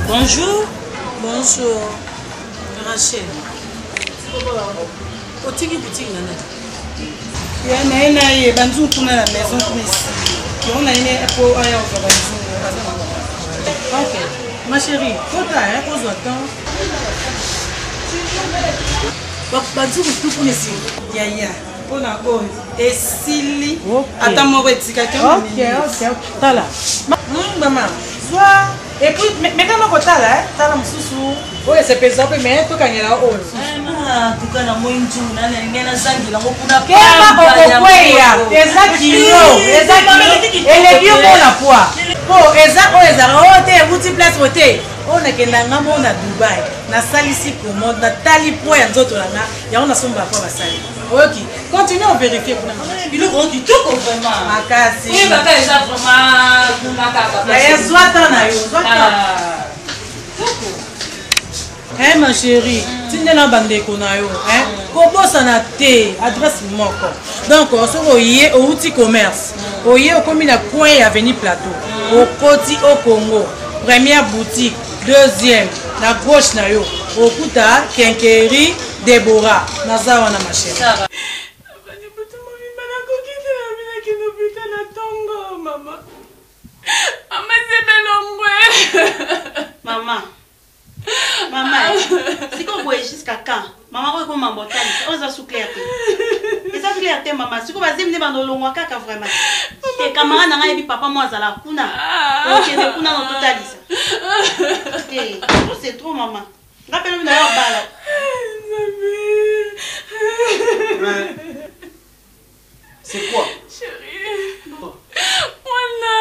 Bonjour. Bonjour. Rachel. Otiki boutique nana. Ya na ye banzu kuna la maison kuna ici. On a une pour aya au banzu. OK. Ma chérie, kota hein, pose temps. Banzu tout kuna ici. Ya. On a quoi? Et Sili. Attends mon retika. OK. Tala. Maman. Soit et puis mais quand on tala hein, tala mususu. Ouais, c'est pesant mais tout quand il a haut. Ah, tout quand na mwinju na ngena zangi la ngokuna. Kema okokweya. Ezakilo. Elle est pour la poids. Oh, ezako te buti place wote. On a kendanga mo na Dubai. Na salisi commande na tali poids ya nzoto langa. Ya on a somba kwa basali. OK. Continue à vérifier pour nous. Il est rendu tout vraiment. Makasi. Oui, baka eza vraiment kunaka. Ya zwata na yo, zwata. Hein ma chérie, tu n'es pas bandé qu'on a eu, hein? Comment ça n'a été adresse moko. Donc on se voyait au outil commerce. Voyez au commune à coin et avenue Plateau. Au côté au Congo. Première boutique, deuxième, la gauche na yo. Au Kuta, Kenkeri, Déborah. Nazawa na ma chérie. Maman. Maman, si vous voyez jusqu'à quand? Maman, vous avez m'embotani. Vous avez sous clarté. Et ça clarté, maman. Si vous avez dit que vous avez kaka vraiment. Et camarade n'a pas papa moi à la kuna. Ok, le kuna dans total ça. C'est trop, maman. Rappelez-moi d'ailleurs balle. C'est quoi? Chérie. Voilà.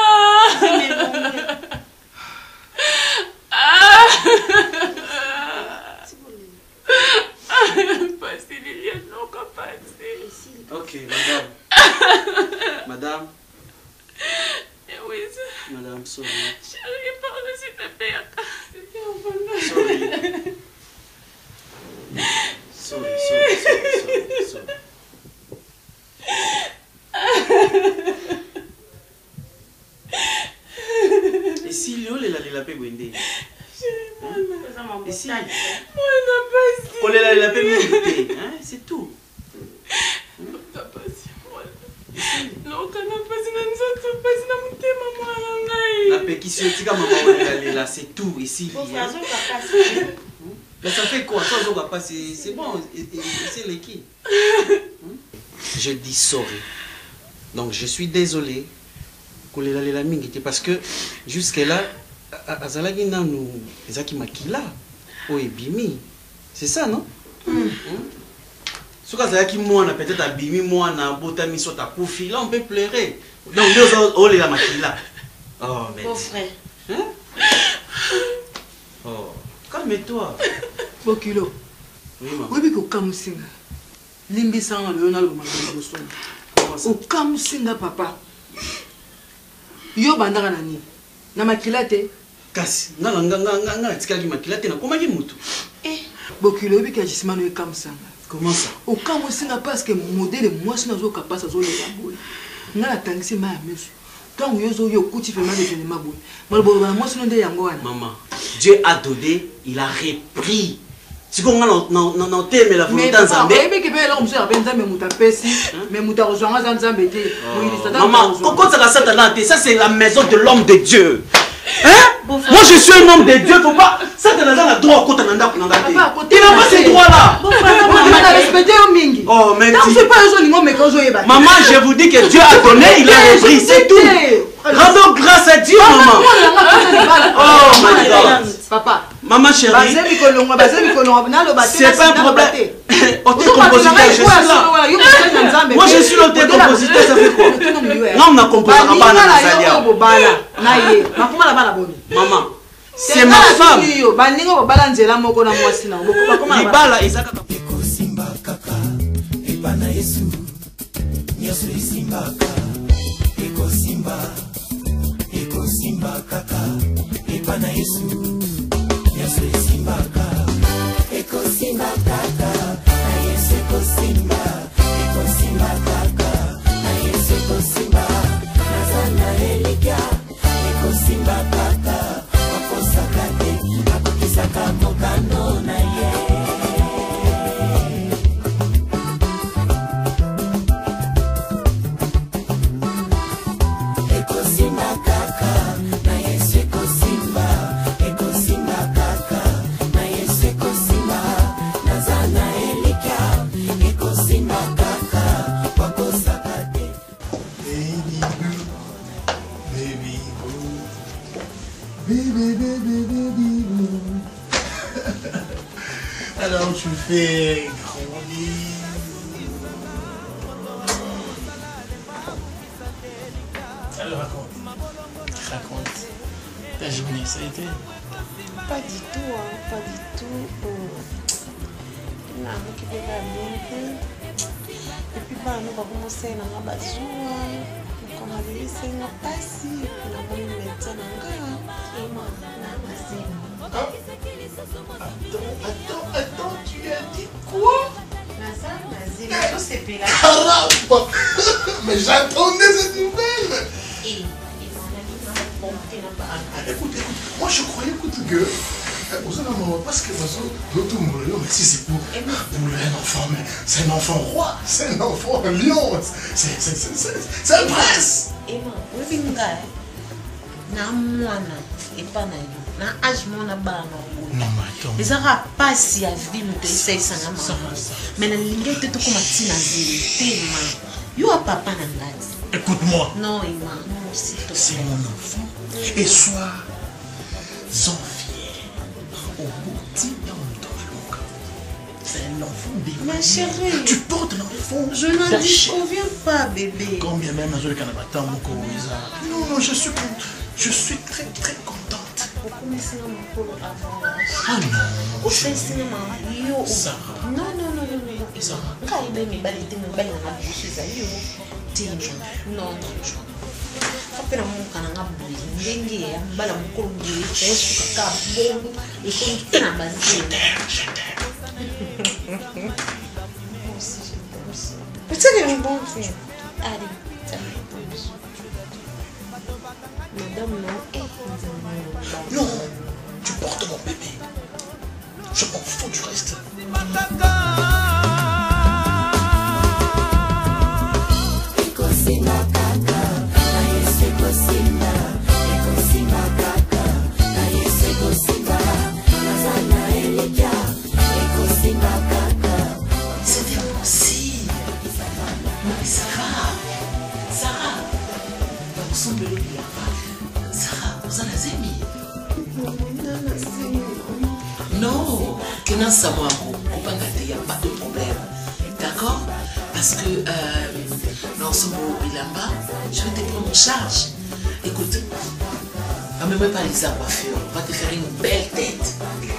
Ok, madame. Madame. Oui, madame, sorry. Chérie, pardon s'il te plaît. Sorry. Et si Léo la paix Wende? Et si la paix Wende, c'est tout. La paix qui se dit à maman là, c'est tout ici. Mais ça fait quoi? C'est bon, c'est l'équipe. Je dis sorry. Donc je suis désolé. Parce que jusque-là, Azalagi nous Zaki Makila, Bimi. C'est ça, non? Si Azalagi moi, peut-être à Bimi, moi, na Botami, soit à Koufi, là on peut pleurer. Donc deux autres, la Makila. Oh, mais. Beau frère. Hein? Oh, calme-toi. Bokilo. Oui, maman. Oui, mais comme singa. Limbi sang le na le maman. Au comme singa papa. Yo bandaka nani na makila te kasi nga tikaki makila te na komaki mutu bokilo bi ka jismano e comme ça. Comment ça? Au quand on singa parce que modèle moi sina zo capable zo le boy nga la tangisi ma mesu donc yo zo yo kuti fait mal de ma boy malbo na moi sino de yango wana. Maman, Dieu a donné, il a repris. Si on a non thème la volonté Nzambe. Mais que ben là on se rappelle Nzambe muta pesi mais muta rejoindre Nzambe te. Maman, quand ça Satan ça c'est la maison de l'homme de Dieu. Hein? Moi je suis un homme de Dieu, faut pas ça dans la droit côté nanda pour nanda. Il n'a pas ces droits là. Oh mais maman, je vous dis que Dieu a donné, il a repris, c'est tout. Rendons grâce à Dieu, maman. Oh my God. Papa. Maman chérie. C'est pas un problème. Autre compositeur, je suis là. Moi je suis l'autre compositeur, ça fait quoi? Non, on a composé un bana maman, c'est ma femme. Libala Isaka. Simba kaka, ebana Yesu, nyoso simba kaka, eko simba kaka, ebana Yesu, nyoso simba kaka, eko simba kaka, na Yesu eko simba kaka, na Yesu eko simba, nazana elika, eko simba kaka, akosa kate, Alors tu fais grandir. Alors raconte ta journée, ça a été? Pas du tout, hein, pas du tout. Non, qui est la bonne. Et puis, bah, nous avons commencé à faire des bazouas. Comme on a dit, c'est une passie. Puis, nous avons mis médecin dans le gars. Et moi, Attends, tu as dit quoi? Caramba! Mais j'attendais cette nouvelle! Écoute, moi je croyais que vous allez m'envoyer parce que l'autre mais si c'est pour un enfant, mais c'est un enfant roi, c'est un enfant lion, c'est un prince! Et moi, oui, et pas na âge mon abana. Non, mais attends. Les arabes pas si à vie nous essaye ça na mais la ligne te to comme tina zili tellement. Yo a papa na ngati. Écoute-moi. Non, Emma, non, c'est mon enfant. Et sois sans fier. Au bout de c'est un enfant bébé. Ma chérie. Tu portes l'enfant. Je n'en disconviens pas, bébé. Combien même dans le Canada, non, je suis très très contente. Ah non. Non. Madame, non, tu portes mon bébé. Je m'en fous du reste. C'était impossible. Mais Sarah, on semble le bien. Sarah, vous en avez mis. Non, que non, ça moi, il n'y a pas de problème. D'accord? Parce que dans ce mot, là-bas, je vais te prendre en charge. Écoute, amène-moi pas les coiffures, on va te faire une belle tête.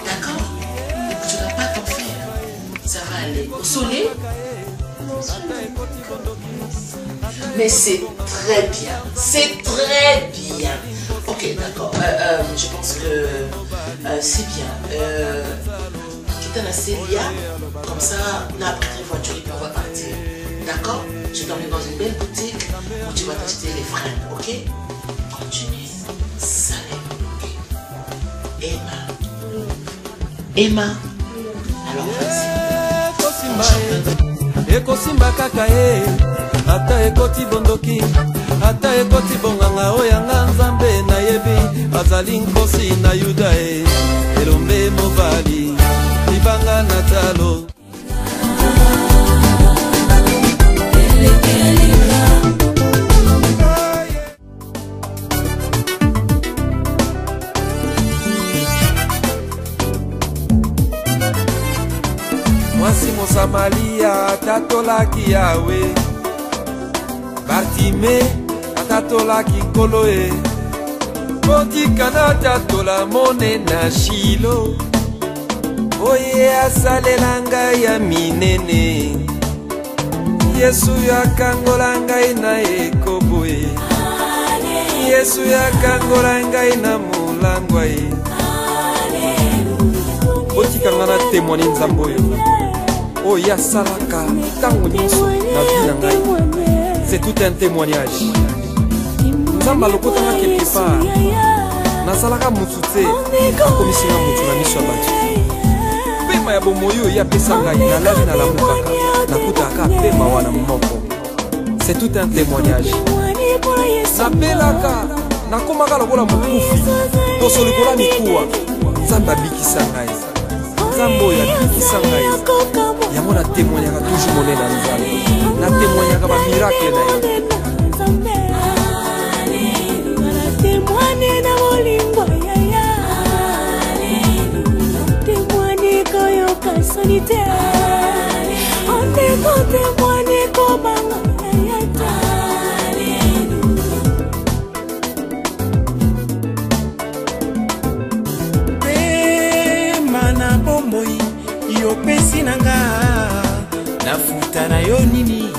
D'accord? Et tu n'as pas t'en faire. Ça va aller au soleil. Mais c'est très bien. C'est très bien. Ok, d'accord. Je pense que c'est bien. Quitte à la Célia, comme ça, on a pris une voiture et puis on va partir. D'accord? Je t'emmène dans une belle boutique où tu vas t'acheter les fringues, ok? Continue. Salut. Emma. Alors vas-y. Ekosimba kaka ata ekoti bondoki ata ekoti bonganga oyanga nzambe nayebi azali nkosi na yuda elombe mobali libanga na talo mwasi mosamalia atatolaki yawe Bartime atatolaki nkolo botikana atatola mone na Shilo oye asalela ngai ya minene Yesu yakangola ngai na ekobo Yesu yakangola ngai na mulangwa botikanga na témoigner nzambe oyo asalaka ntango nyonso na vie na ngai. C'est tout un témoignage. Nzambe alokotanga quelque part nasalaka mutu te akomisinga mutu na miso ya bato pema ya bomoi oyo apesa ngai nalali nalamukaka nakutaka pema wana moko. C'est tout un témoignage. Napelaka nakomaka lokola mokufi poso likola mikuwa nzambe abikisa ngai nzambe oyo abikisa ngai yango natémoignaka toujours monene na nzambe natémoignaka bamiracle na ye Témoigner koyoka humanité. On est témoigné comme un mana bomboyi yopesi nanga nafuta na yo nini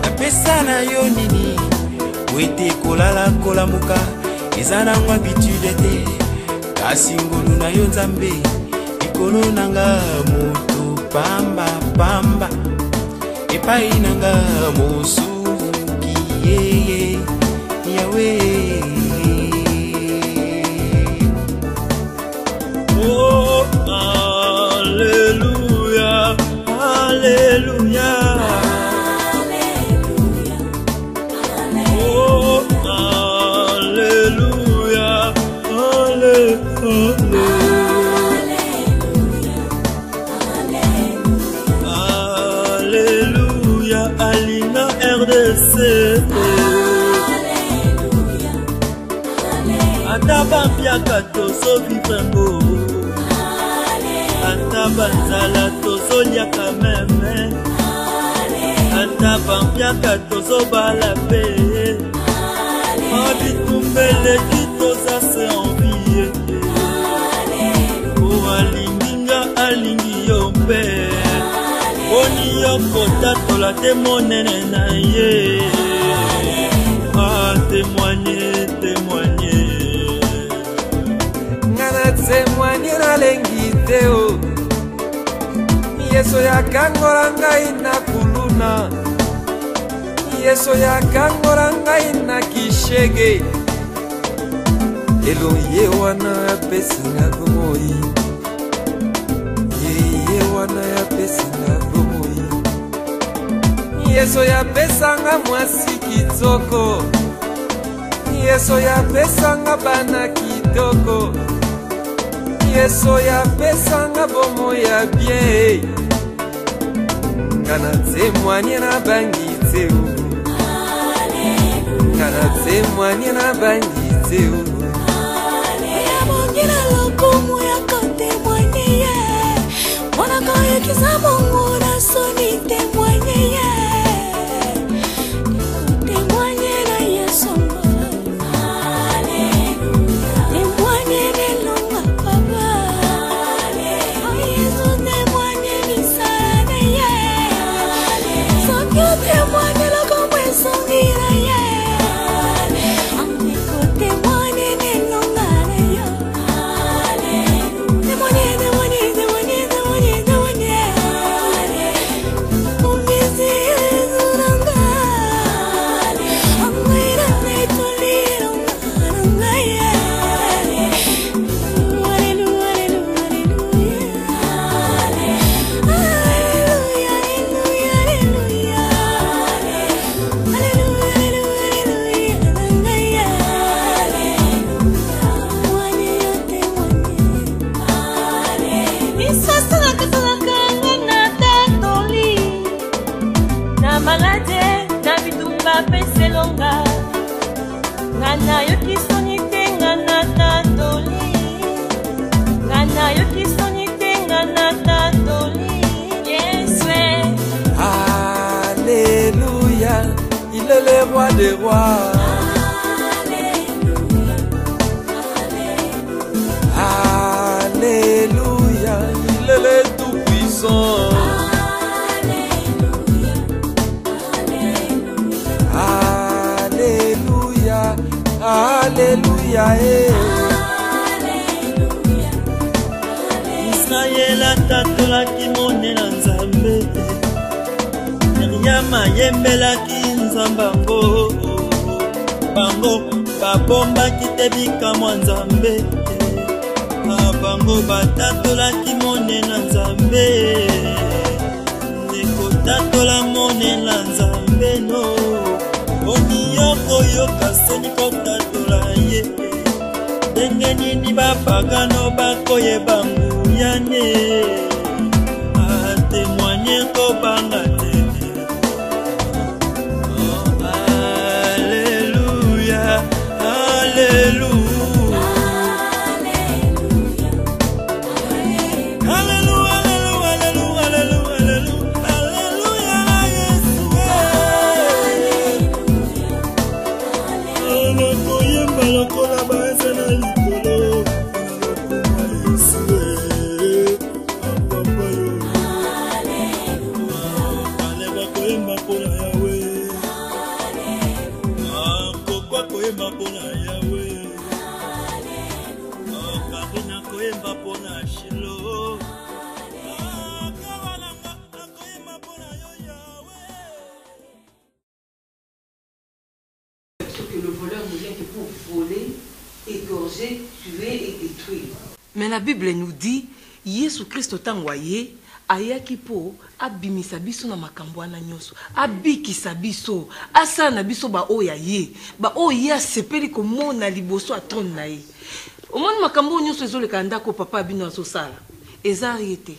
napesa na yo nini wete kolala kolamuka eza nango habitude te kasi ngolu na yo nzambe likolo nanga moto pamba pamba epai nanga mosuki yeye yawe. Oh, alléluia, alléluia. Oh, alléluia, alléluia. Alléluia, Alina RDC. Ataba piaka toso vivembo. Ataba nzala toso liaka meme. Ataba piaka toso balape. Abitumbele kitosa se envie. O alinginga alingi yombe. Oni yoko tatola temonene na ye. Ah, témoigner, témoigner. Témoigner na lengi teo Yeso ya kangola ngai na kuluna Yeso ya kangola ngai na kishege Elo ye wana ya pesinga gomoi Ye wana ya pesinga gomoi Yeso ya pesanga mwasi kitoko Yeso ya pesanga bana kitoko Yeso ya pesanga bomo ya bien Kana témoigner na bangi teo Kana témoigner na bangi teo Ya mongina lokumu ya kotémoigner Mwana kaya kisa mongo na soni témoigner Témoigner na Yesu Ngana yo kisoni ngana tatoli Ngana yo kisoni ngana tatoli Yeswe Alléluia Il est le roi des rois Alléluia Il est le tout puissant Alléluia, Israël atatola ki monela nzambe Miriama yembela ki nzambango Bango babomba ki tebika mwa nzambe Bango batatola ki monela nzambe Ndeko tatola monela nzambe no Oni yoko yoka seni kotatola ye Denge nini bapagano bakoye bangu yane A témoigner ko banga te Oh alléluia Alléluia Alléluia Alléluia pona shilo. Que le voleur ne vient que pour voler, égorger, tuer et détruire. Mais la Bible nous dit, Yesu Christ tangoye, ayaki po abimisa biso na makambo wana nyoso, abikisa biso, asana biso ba oya ye, ba oya sepeli komona liboso atone na ye. Omoni makambo nyoso ezoleka ndako papa bino azosala. Eza yete.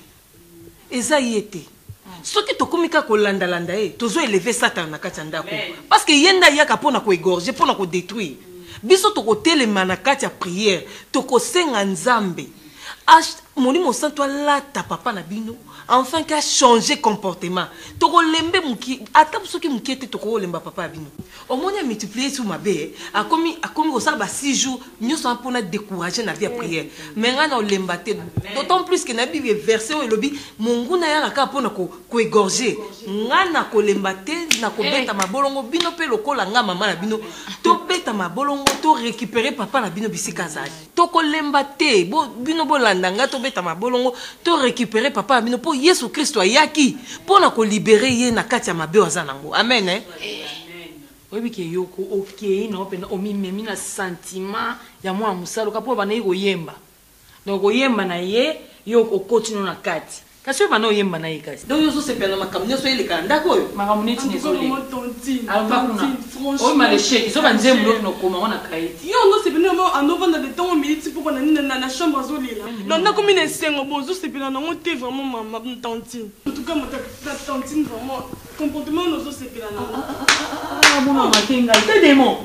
Eza yete. Soki tokomika kolanda-landa tozo élever Satan na kati ya ndako. Parce que yenda yaka pona ko égorger, pona ko détruire. Biso toko telema na kati ya prière, toko senga nzambe. Molimo santo alata papa na bino, enfin qu'a changé comportement. Toko lembe muki, ata soki muki ete toko lemba papa bino. Omoni a multiplié sur ma bé, a commis ko sala 6 jours, nyoso pona décourager na vie à prière. Mais ngana lemba te, d'autant plus que na Bible verset o elobi, mungu na ya ka pona ko égorger. Ngana ko lemba te na ko beta mabolongo bino pe lokola nga mama na bino. To beta mabolongo to récupérer papa na bino bisika zali. To ko lemba te, bo bino bolanda nga to beta mabolongo to récupérer papa bino po Yesu Christ ayaki pona ko libérer ye na kati ya mabe azanango. Amen hein. Oui, que yoko ok na opena omimemi na sentiment ya mwa musalo kapo bana yiko yemba. Donc oyemba na ye yoko continue na kati. Kasi bana oyemba na ye kasi. Donc yoso sepena makamnyo so ile kanda ko yo. Makamneti ne so le. Oh maléché, ils ont bandé mon no koma on a kaiti. Yo no sepena mo anova na de temps minutes pour na na chambre azolila. Non na comme une sengo bozo sepena na ngote vraiment ma tantine. En tout cas ma tantine vraiment comportement no so sepena na. Ah mon maman tenga, te démon.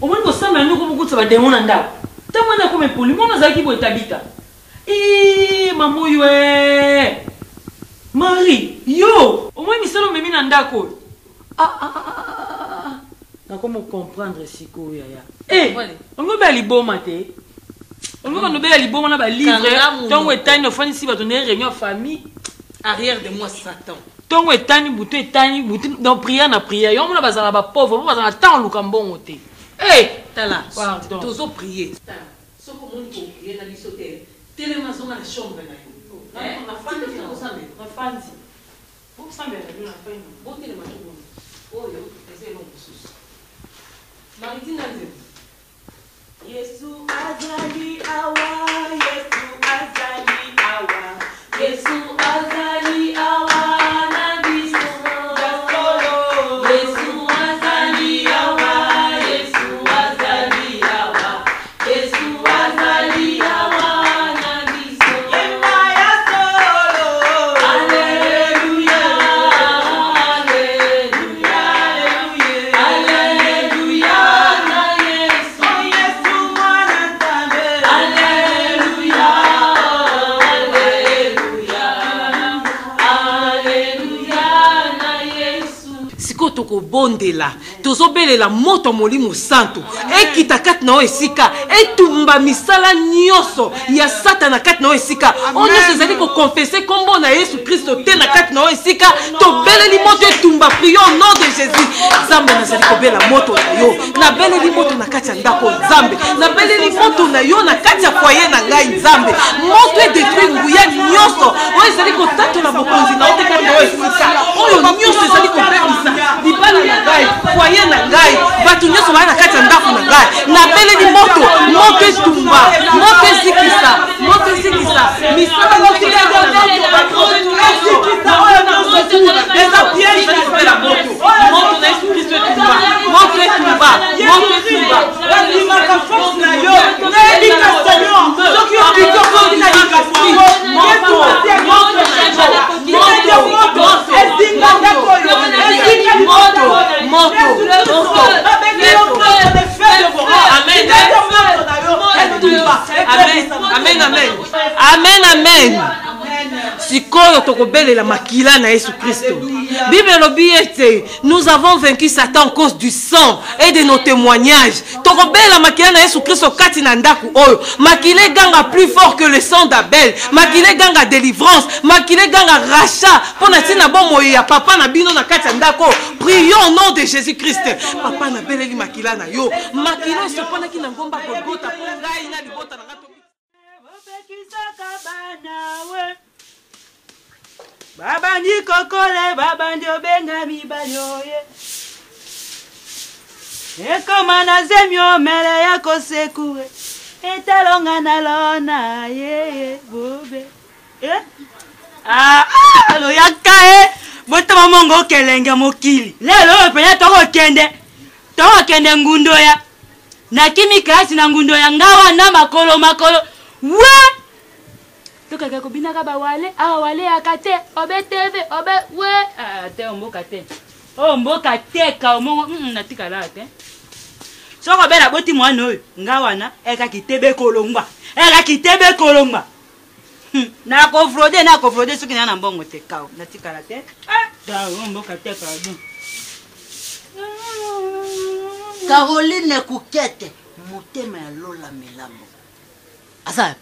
Au moins ko samba ndoko beaucoup ça va démon nda. Ta mwana comme poli, mwana zaki bo tabita. Eh maman yo Marie, yo, au moins misalo memi na ndako. Na comment comprendre siko yaya. Eh, on go ba liboma te. On go no ba liboma na ba livre. Tongo etani no fani si ba donner réunion famille arrière de moi Satan. Tongo etani butu dans prière na prière. Yo mona bazala ba pauvre, bazala tant lukambongo te. Eh, tala. Tozo prier. Soko moni ko prier na bisote. Telema zonga na chambre na yo. On a fait des choses ensemble. On a fait des choses. On a fait des choses. On a fait des choses. Oh, yo, c'est long sous. Maritine Azem. Yesu azali awa, Yesu azali awa, Yesu azali awa na biso. Yesu azali awa, Yesu azali awa, Yesu azali awa. Toko bondela tozobelela moto molimo santo ekita kati na esika etumba misala nyoso ya satana kati na esika onyoso ezali ko confesser kombo na Yesu Kristo te na kati na esika tobeleli moto etumba prions au nom de Jésus. Zambe nazali kobela moto na yo na beleli moto na kati ya ndako Zambe na beleli moto na yo na kati ya foyer na ngai Zambe moto edétruire nguya nyoso oyo ezali kotatola bokonzi na ote kati na esika oyo nyoso ezali kobebisa libala na ngai foyer na ngai bato nyonso baya na kati ya ndako na ngai nabeleli moto moto etumba moto ezikisa misala moto eza piège ezakobela moto na Yesu Kristo etumba moto etumba alimaka force na yo na éducation soki obiki okoki na éducation ezinga ndako oyo ezinga Amen. Sikoyo tokobelela makila na Yesu Kristo. Bible lobi ete nous avons vaincu Satan en cause du sang et de nos témoignages. Tokobela makila na Yesu Kristo kati na ndaku oyo. Makile ganga plus fort que le sang d'Abel. Makile ganga délivrance, makile ganga rachat. Pona tina bomo ya papa na bino na kati ndako. Prions au nom de Jésus-Christ. Papa na beleli makila na yo. Makila se pona ki na ngomba Golgotha. Ngai na libota na kisaka banawe baba ndi kokole baba ndi obenga mibanyoye ekoma na zemyo mele yako sekue etalonga na lona ye bobe alo yakae botama mongo kelenge mokili lelo penya tokokende ngundo ya na kimi klasi na ngundo ya ngawa na makolo we tokaka kobinaka bawale awa wale akate obeteve obe we te omboka te omboka teka omongo natikala te soko bela boti mwana oyo ngawa na ekakitebe kolongwa na kofrode soki na mbongo te kao natikala te omboka teka do Caroline Coukette, motema ya Lola Melambo. Asa.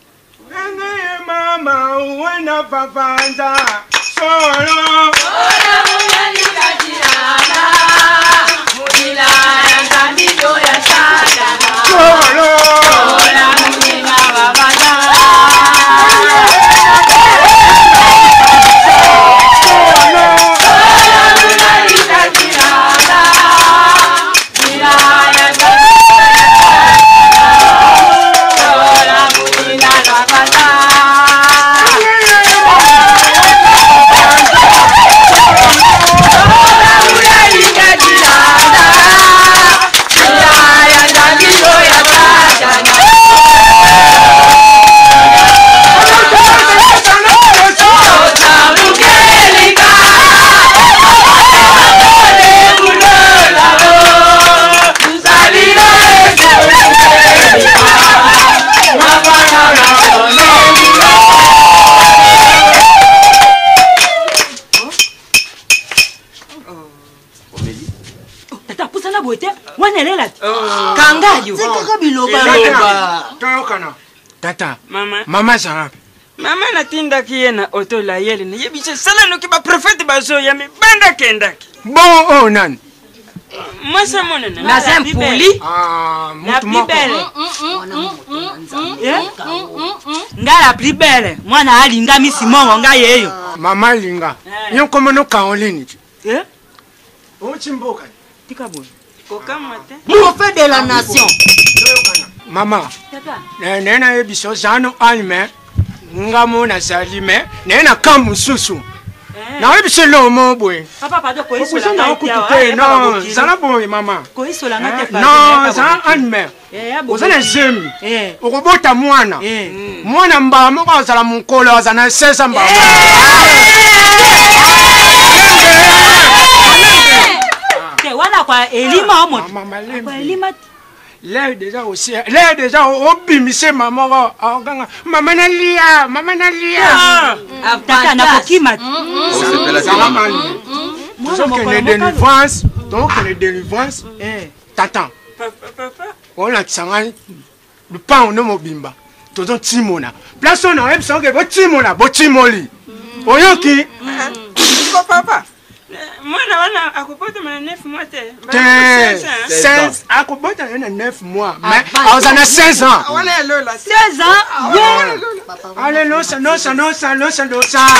Mama, wena papanza, solo. Ola mungani kajirana, mudila ya kandido ya sadana. Solo. Ola mungina babana. Tata, mama sana. Mama natinda kiena otola yele na yebise sala no ki ba prophète bazo ya mi banda kendaki. Bon nan. Mwasa mona na. Na sempuli. Mutu moko. Ngala plus belle. Mwana alinga misimongo nga yeyo. Mama linga. Nyoko mono Caroline. Ochimboka. Tikabo. Kokamate. Prophète de la nation. Mama, nena ebiso zano alime ngamo na salime nena kamususu na ebiso lomo boy papa pardon ko isola na okutuke no zana boy mama ko isola na te no za alime ozana zemi okobota mwana mwana mba moko azala mukolo azana sesa mba te wana kwa elima omo kwa elima l'air déjà aussi l'air déjà au bimise maman maman nalia tata na kokima donc les délivrances tata on a tsanga le pain on mo bimba tozo timona place on a ebso ke bo timoli oyoki ko papa Mwana wana akupota mana 9 mois te. 16 akupota na 9 mois. Mais on a 16 ans. Wana lola 16 ans. Allez nosa. Solo.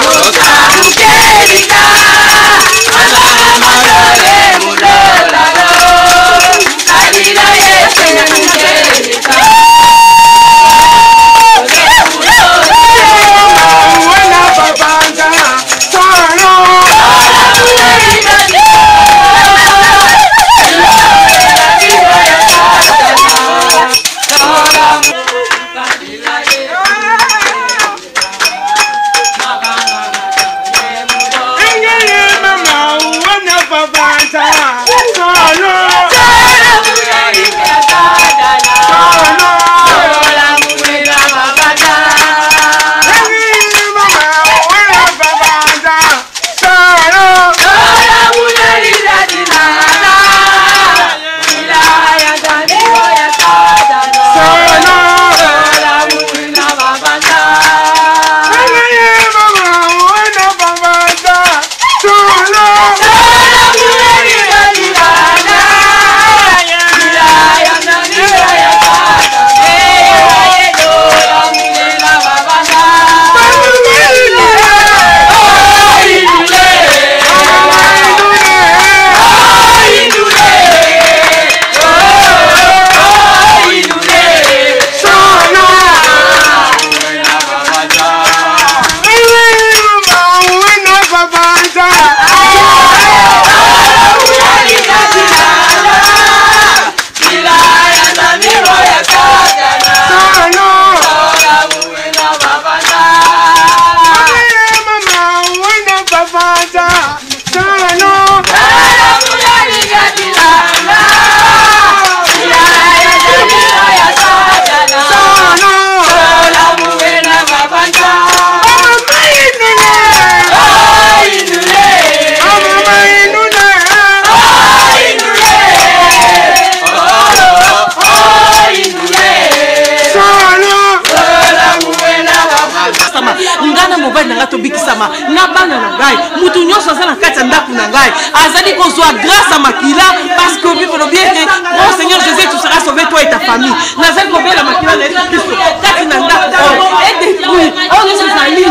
ngana mobali nanga tobikisama na bana na ngai mutu nyonso aza na kati ya ndako na ngai azali kozwa grâce à makila parce que bible lobi ete oh Seigneur Jésus tu seras sauvé toi et ta famille nazali kobela makila na Yesu Kristo kati na ndako et détruit oh nyonso ezali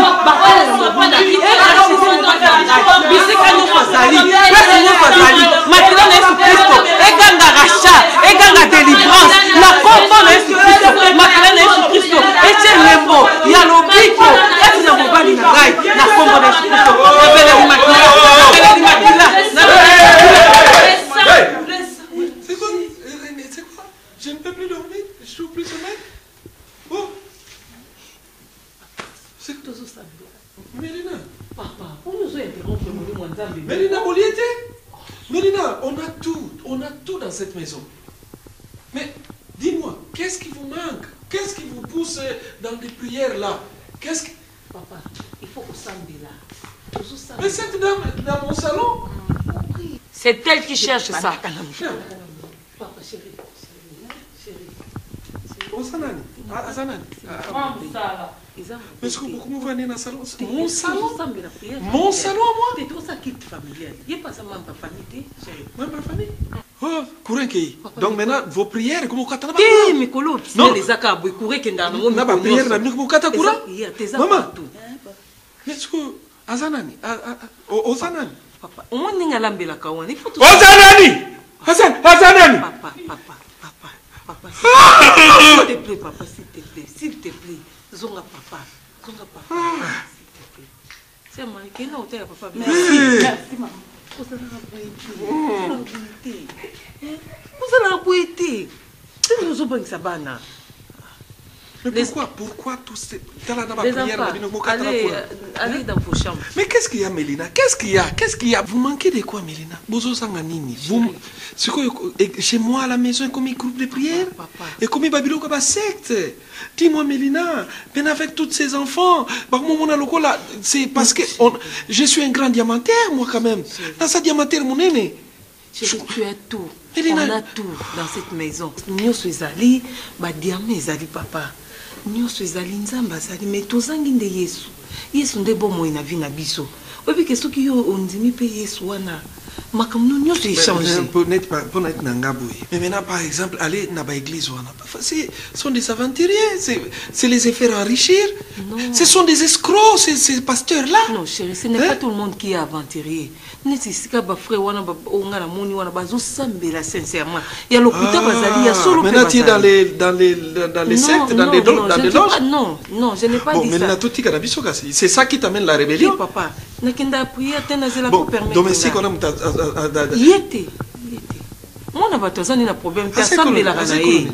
bisika nyonso azali place nyonso azali makila na Yesu Kristo eganga rachat eganga délivrance na kombo na Yesu Kristo makila na Yesu Kristo etie lembo ya lobiko kati na mobali na ngai na kombo na Yesu Kristo nabele makila nabele makila C'est quoi? Je ne peux plus dormir, je trouve plus sommeil. Oh. C'est tout ça. Mélina. Papa, on nous a interrompu mon Nzambe. Mélina Moliete. Mélina, on a tout dans cette maison. Mais dis-moi, qu'est-ce qui vous manque? Qu'est-ce qui vous pousse dans des prières là? Qu'est-ce que... Papa, il faut qu'on s'ambe là. Mais cette dame dans mon salon? C'est elle qui cherche ça. Papa, chérie. Osanani. Azanani. Mais est-ce que beaucoup vont venir dans le salon? Mon salon? Mon salon, moi? C'est tout ça qui est familial. Il n'y a pas ça, même pas famille. Même pas famille? Oh, courant qui? Donc maintenant, vos prières, comment vous katana? Eh, mais colo, non. Les acabos, courant qui est dans le monde. N'a pas prière, n'a pas comment katana courant? Maman. Mais est-ce que Azanani? Osanani? Papa, au moins n'y a l'ambé la kawan. Il faut tout. Osanani! Azanani! Papa. S'il te plaît, papa, s'il te plaît. Zonga papa. S'il te plaît. C'est moi qui est là, papa. Merci, maman. Vous allez appuyer. Vous allez appuyer. Mais pourquoi tout ce... Allez dans vos chambres. Mais qu'est-ce qu'il y a, Mélina? Qu'est-ce qu'il y a? Vous manquez de quoi, Mélina? Chez moi, à la maison, comme un groupe de prière. Et comme Babylone, comme une secte. Dis-moi, Mélina, ben avec tous ces enfants, c'est parce que je suis un grand diamantaire, moi, quand même. Dans sa diamantaire, mon aîné. Chérie, tu as tout. On a tout dans cette maison. Nous sommes allés, diamants, papa. Nous sommes allés, nzamba, mais tous les gens de Yesu. Yesu n'est pas bon na vie na biso. Obi que ceux qui ont dit pe Yesu wana. Makam nous sommes échangés. Pour n'être nangaboui. Mais maintenant, par exemple, aller dans l'église wana. Ce sont des aventuriers. C'est les faire enrichir. Non. Ce sont des escrocs, ces pasteurs-là. Non, chérie, ce n'est pas tout le monde qui est aventurier. Maintenant, tu es dans les sectes, dans les loges? Non, je n'ai pas dit ça. C'est ça qui t'amène la rébellion? Oui, papa. Bon, domestique, on a... Yété. Moi, on a besoin d'un problème. Personne ne l'a ramené.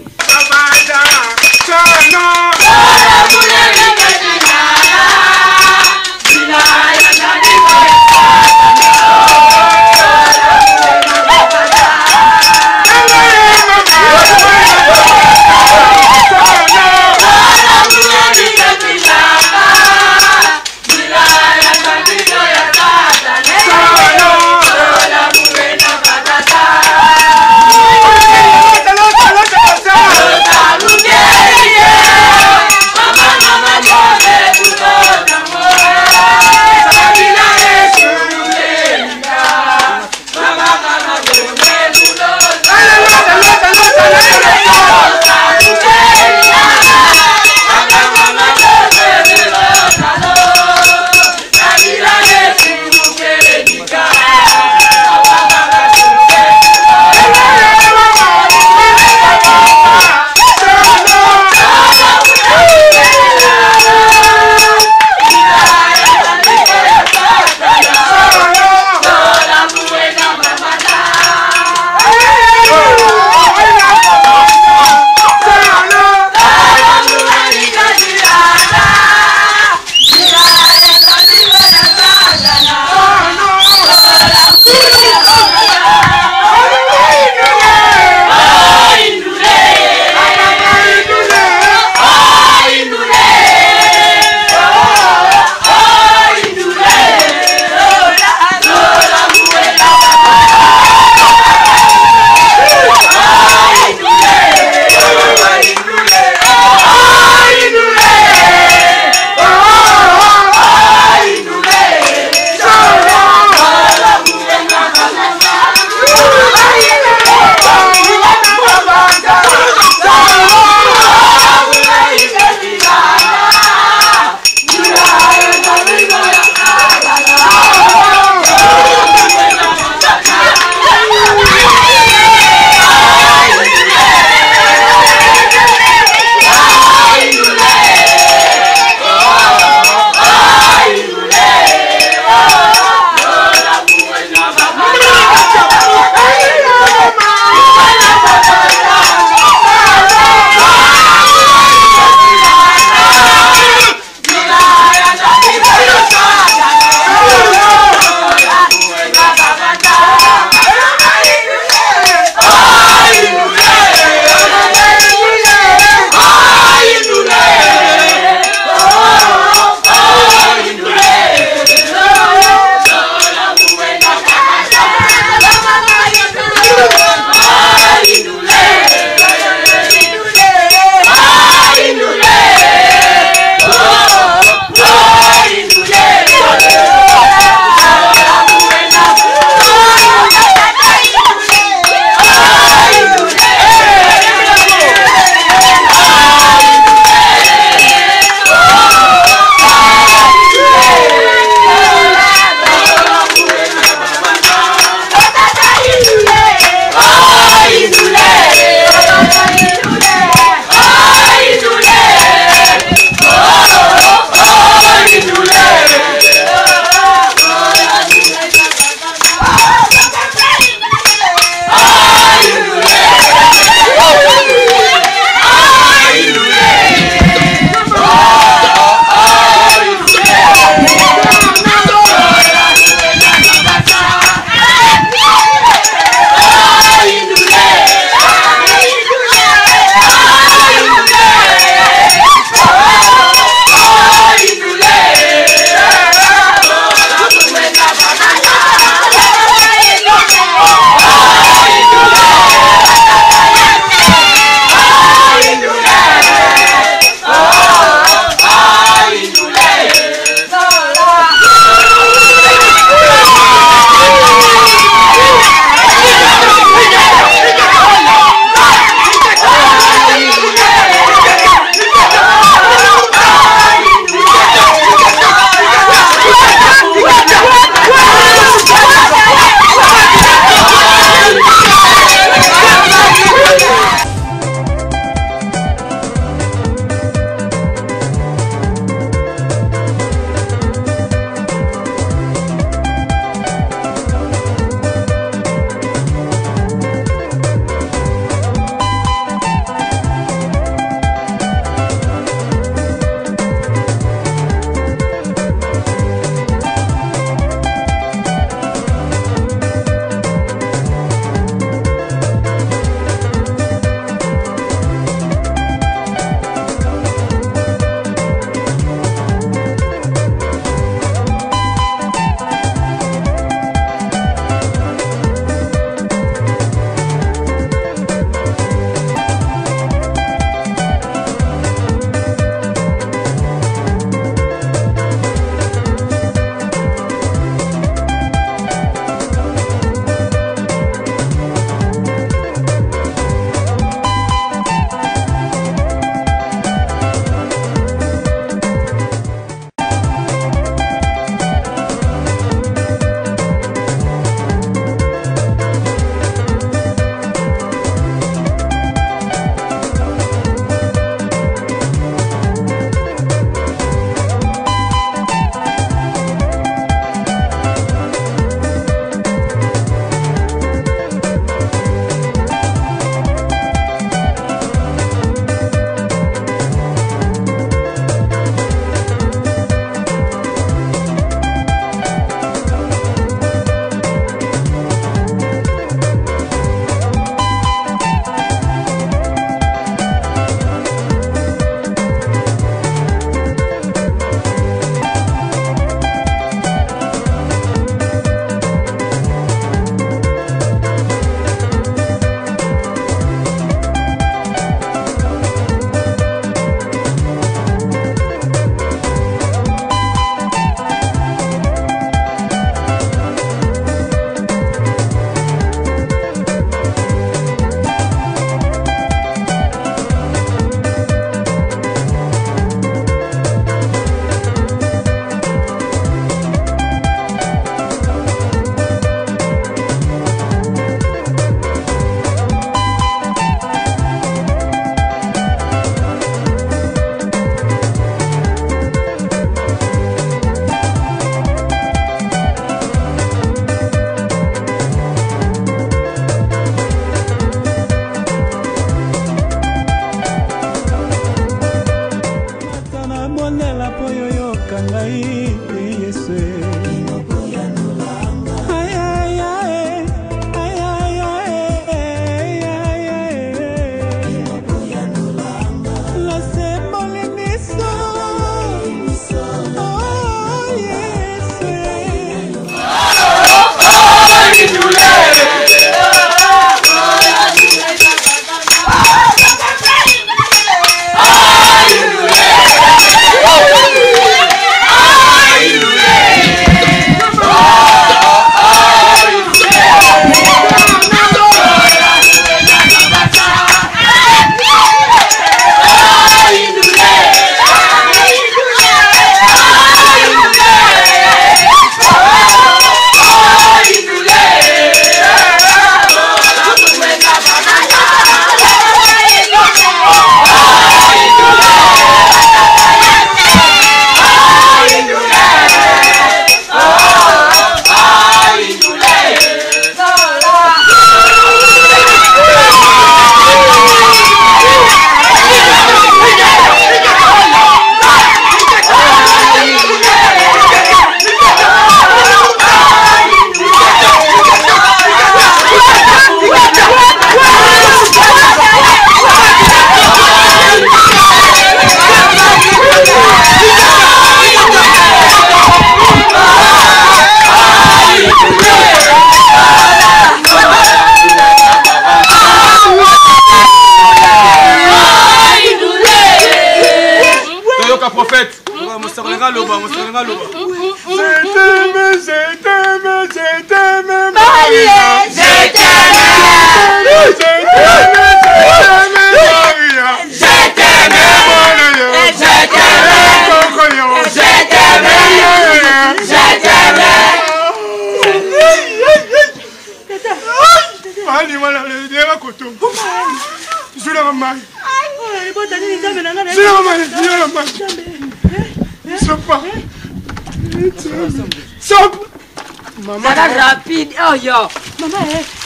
Maman, rapide. Oh yo. Maman,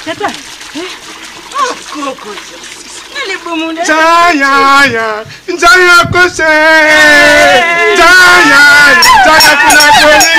c'est toi. Oh, Coco. Elle est beau, mon Dieu. Jaya, Jaya Kose. Jaya, Jaya Kunakoli.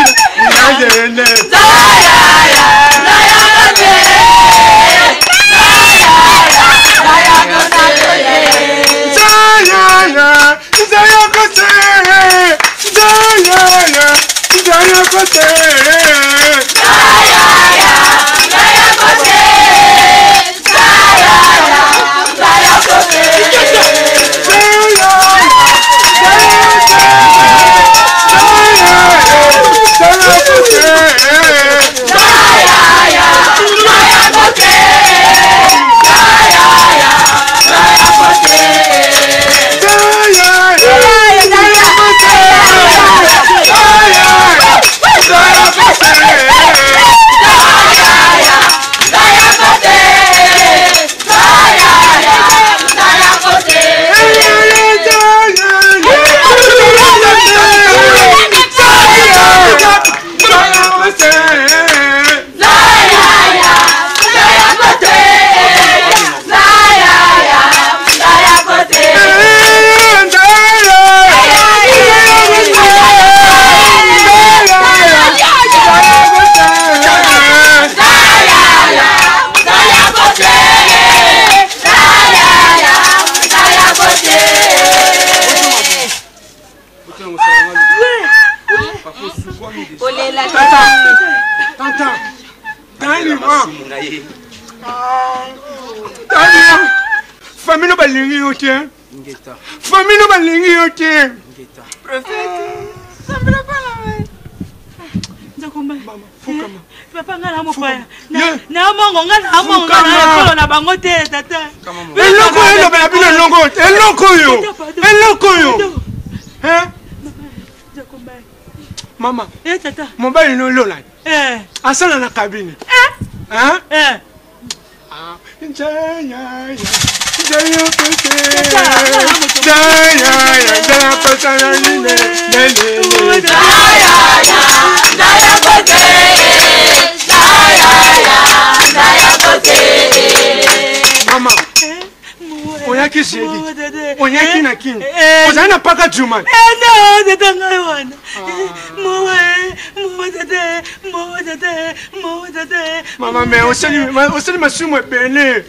Jaya, famille balingi yote. Famille balingi yote. Ça me l'a pas la papa ngala mopaya na mongo ngala na bango te tata eloko yo na bino longo eloko yo hein mama tata mobali no lola asala na cabine hein Mama, oyaki sedi, oyaki na kini, ozali na paka juma. Mama, mais osali masumu ebele.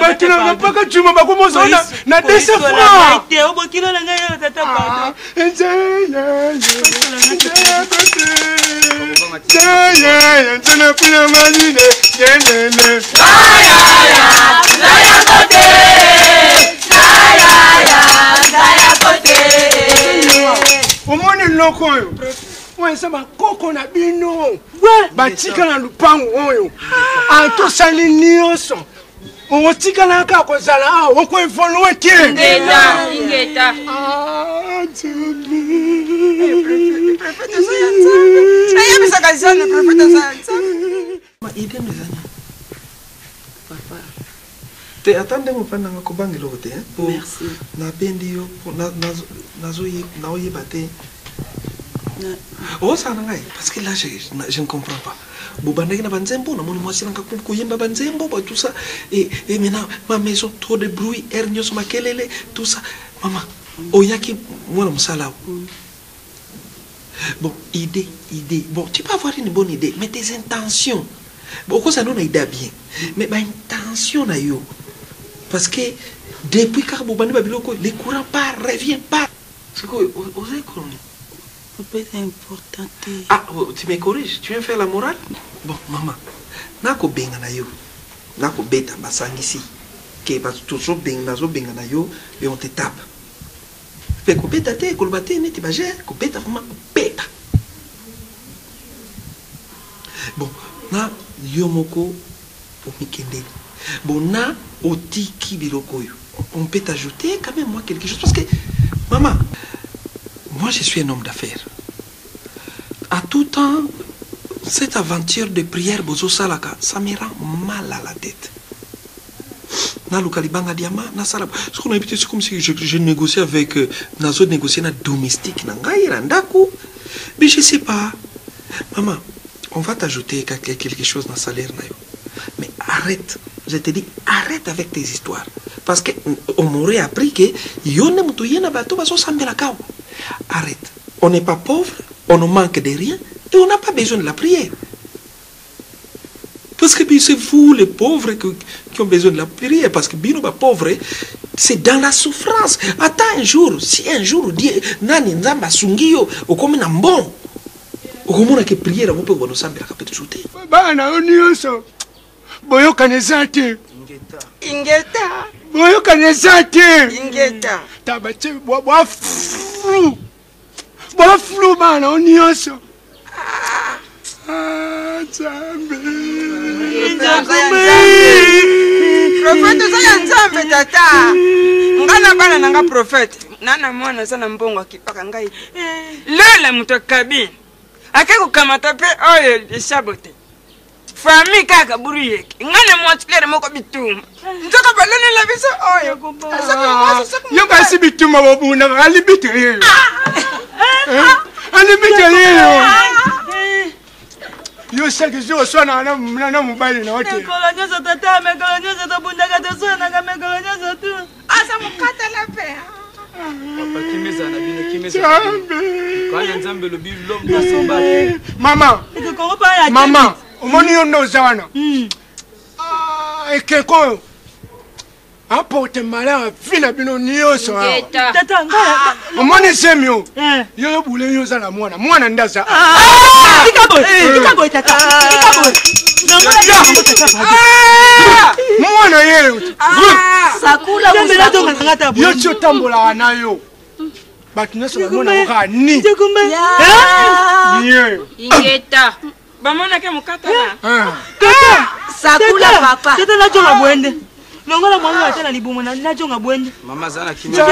Bakilo na paka juma bakomoza na 200 francs. Omoni loko oyo wesa bakoko na bino batika na lupango oyo atosali nyonso otikala kaka kozala awa okoevolue te ingeta te atande mopanda nga kobangela ote merci napendi yo naoyeba te osala ngai parce que là je ne comprends pas bobandaki na banzembo namoni mwasi nanga koyemba banzembo tout ça et maintenant ma maison trop de bruit air nyonso makelele tout ça mama oyaki mwana mosala bon idée bon tu peux avoir une bonne idée mais tes intentions bon ça non idée bien mais ma intention na yo parce que depuis Karbobani Babiloko, les courants pas revient pas. C'est quoi, osez quoi? C'est important. Ah, tu me corriges, tu viens faire la morale? Bon, maman, nako benga na yo, nako beta basangisi, que parce que toujours benga na yo et on te tape. Fait ko beta te, ko bata ne te baje, ko beta vraiment beta. Bon, na yomoko omikendeli. Bon, na otiki biloko yo. On peut t'ajouter quand même moi quelque chose parce que maman, moi je suis un homme d'affaires. À tout temps, cette aventure de prière bozo salaka, ça me rend mal à la tête. Na lukalibanga diama na sala. C'est comme si je négociais avec nazo négocier na domestique na ngai randaku. Mais je sais pas. Maman, on va t'ajouter quelque chose dans le salaire na yo. Mais arrête. Je te dis, arrête avec tes histoires. Parce qu'on m'aurait appris que arrête. On n'est pas pauvre, on ne manque de rien et on n'a pas besoin de la prière. Parce que c'est vous les pauvres qui ont besoin de la prière. Parce que bino pauvre, c'est dans la souffrance. Attends un jour, si un jour Dieu nani nzamba sungio ou comme un bon, ou comme on a que prière, vous pouvez nous sembler capable de sauter. Bana onioso. Boyo kanezate. Ingeta. Boyo kanezate. Ingeta. Tabate boa flu. Boa flu bana onioso. Nzambe. Profete saya nzambe tata. Ngana bana nanga profete. Nana mwana sana mbongo akipaka ngai. Lela mutakabi. Akeko kamata pe oyo isabote. Famille kaka buru yeke. Ngane mwatikere moko bituma. Ntoka balone la biso oyo. Yo kasi bituma bobuna ali bitere. Ali bitere. Yo saki zo sona na mobile na hotel. Kolonyoso tata me kolonyoso to bundaka to sona na me kolonyoso tu. Asa mukata la pe. Papa kimeza na bino kimeza. Kwa nzambe lo bibi lo msomba. Mama. Mama. Omoni yo no zawana. Ekeko. Apote malheur fina bino nyoso. Tata ngala. Omoni semio. Yo bule yo za la mwana. Mwana ndaza. Ikaboy tata. Ikaboy. Mwana yeye. Sakula musakula. Yo chotambola nayo. Batu nyoso la mwana kwa ni. Ingeta. Bamona ke mukata na. Tata, sakula papa. Tata na jonga bwende. Longola mwana atana libumo na jonga bwende. Mama zana kimya.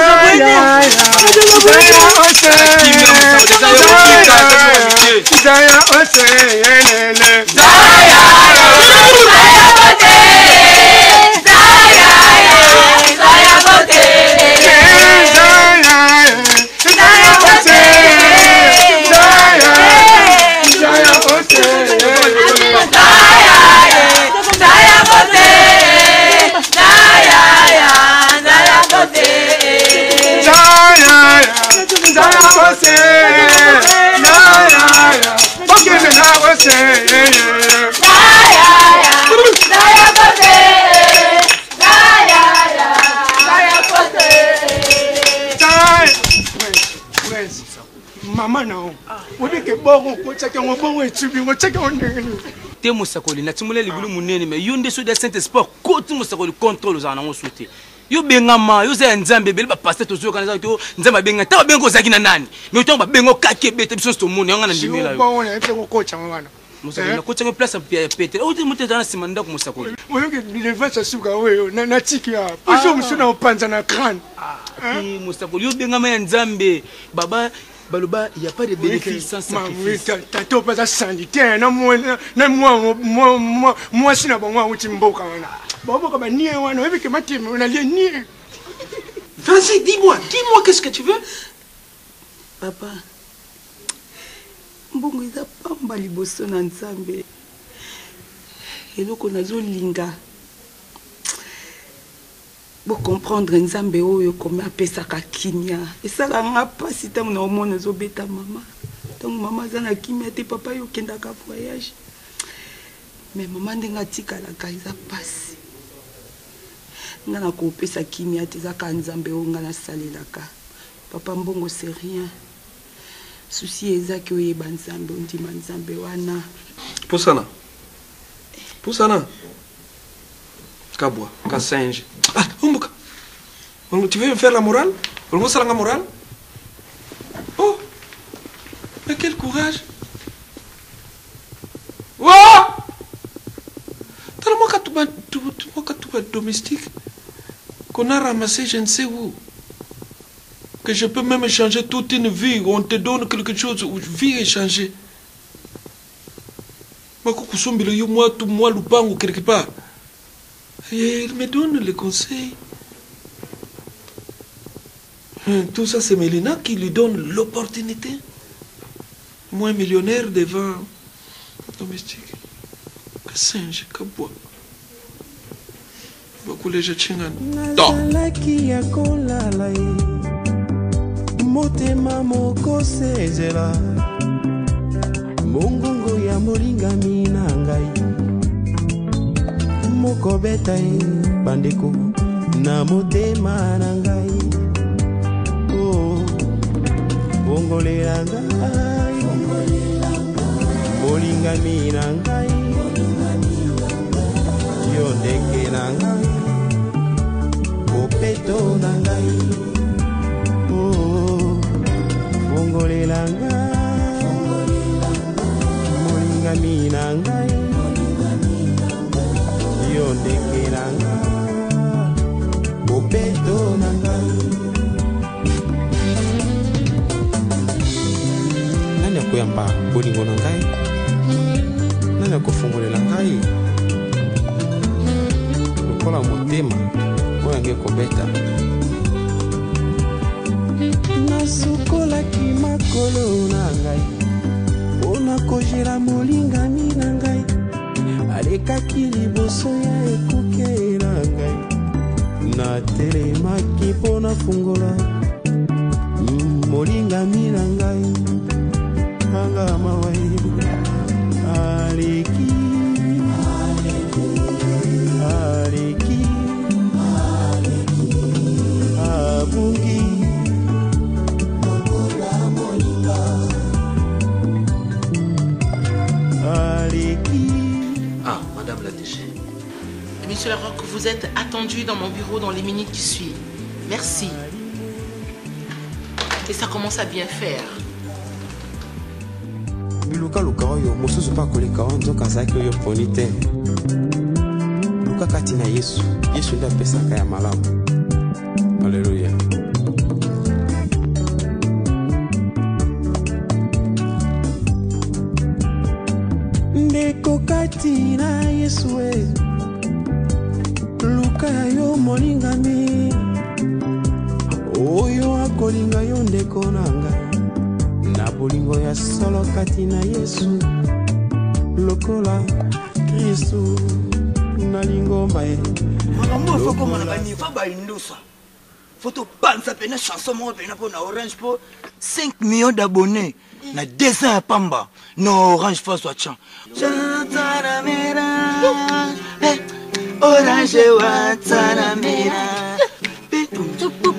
Mama nao. Webeke bongo ko chaka ngobongo etubi ngo chaka onengeni. Te musakoli na timule libulu munene me yonde so de Saint Sport ko ti musakoli contrôle za na ngosuti. Yo bengama yo za nzambe beli ba pasteur to zo kana za to nzamba benga ta bengo zaki na nani. Me to ba bengo kake bete biso to mune ngana ndimela yo. Yo bongo na efe ko kocha mwana. Musakoli na kocha place ya Peter. O ti muteta na simanda ko musakoli. Webeke dilevasa suka wewe na tiki ya. Puso msuna opanza na crâne. Musakoli yo bengama ya nzambe baba Baloba, il n'y a pas de bénéfice sans sacrifice. Tato pas sanitaire, non moi si na bongo uti mboka wana. Bobo kama nie wana, hivi kama timu unalia nie. Vas-y, dis-moi qu'est-ce que tu veux? Papa. Mbongo eza pamba liboso na nzambe. Eloko nazo linga. Pour comprendre nzambe oyo comme apesaka kimia esala nga pasi ntango na omona ezobeta mama ntango mama aza na kimia te papa yo okendaka voyage mais mama ndenge atikalaka eza pasi nga na kopesa kimia te ezaka nzambe oyo nga nasalelaka papa mbongo c'est rien susi ezaki oyeba nzambe ondima nzambe wana Poussana Kabwa, Kassinge. Ah, Umbuka. Tu veux me faire la morale? On va faire la morale? Oh! Mais quel courage! Oh! domestique qu'on a ramassé je ne sais où. Que je peux même changer toute une vie. On te donne quelque chose, vie est changée. Moi, tout moi, lupango quelque part. Et il me donne les conseils. Tout ça, c'est Mélina qui lui donne l'opportunité. Moi, millionnaire devant domestique. Que singe, que bois. Beaucoup les gens chingan. motema moko sezela mongongo ya molingami na ngai moko beta ye bandeko na motema na ngai oh bongolela ngai molingami na ngai yo ndeke na ngai opeto na ngai bongolela ngai molingami na ngai yo ndeke na ngai opeto na ngai nani akoyamba bolingo na ngai nani akofungolela ngai lokola motema oyo ange kobeta nasukolaki makolo na ngai mpona kogela molingami na ngai alekaki liboso ya ekuke na ngai natelemaki mpona fungola molingami na ngai anga mawai aleki abungi. Ah, Madame la DG. Monsieur Larocque, vous êtes attendu dans mon bureau dans les minutes qui suivent. Merci. Et ça commence à bien faire. Luka luka oyo mosusu pa koleka nzoka zaki oyo poni te. Luka kati na Yesu. Yesu ndio apesaka ya malamu. Haleluya. Ndeko kati na Yesu e. Luka yo molingami. Oyo akolinga yo ndeko nanga. Na bolingo ya solo kati na Yesu. Lokola Kristu na lingomba e. Makambo foko mona bani fa ba indusa. Photo panza pena chanson mo pena pour na Orange pour 5 millions d'abonnés na 2 ans à Pamba no Orange face wa chan. Chantana mera. Orange wa tana mera.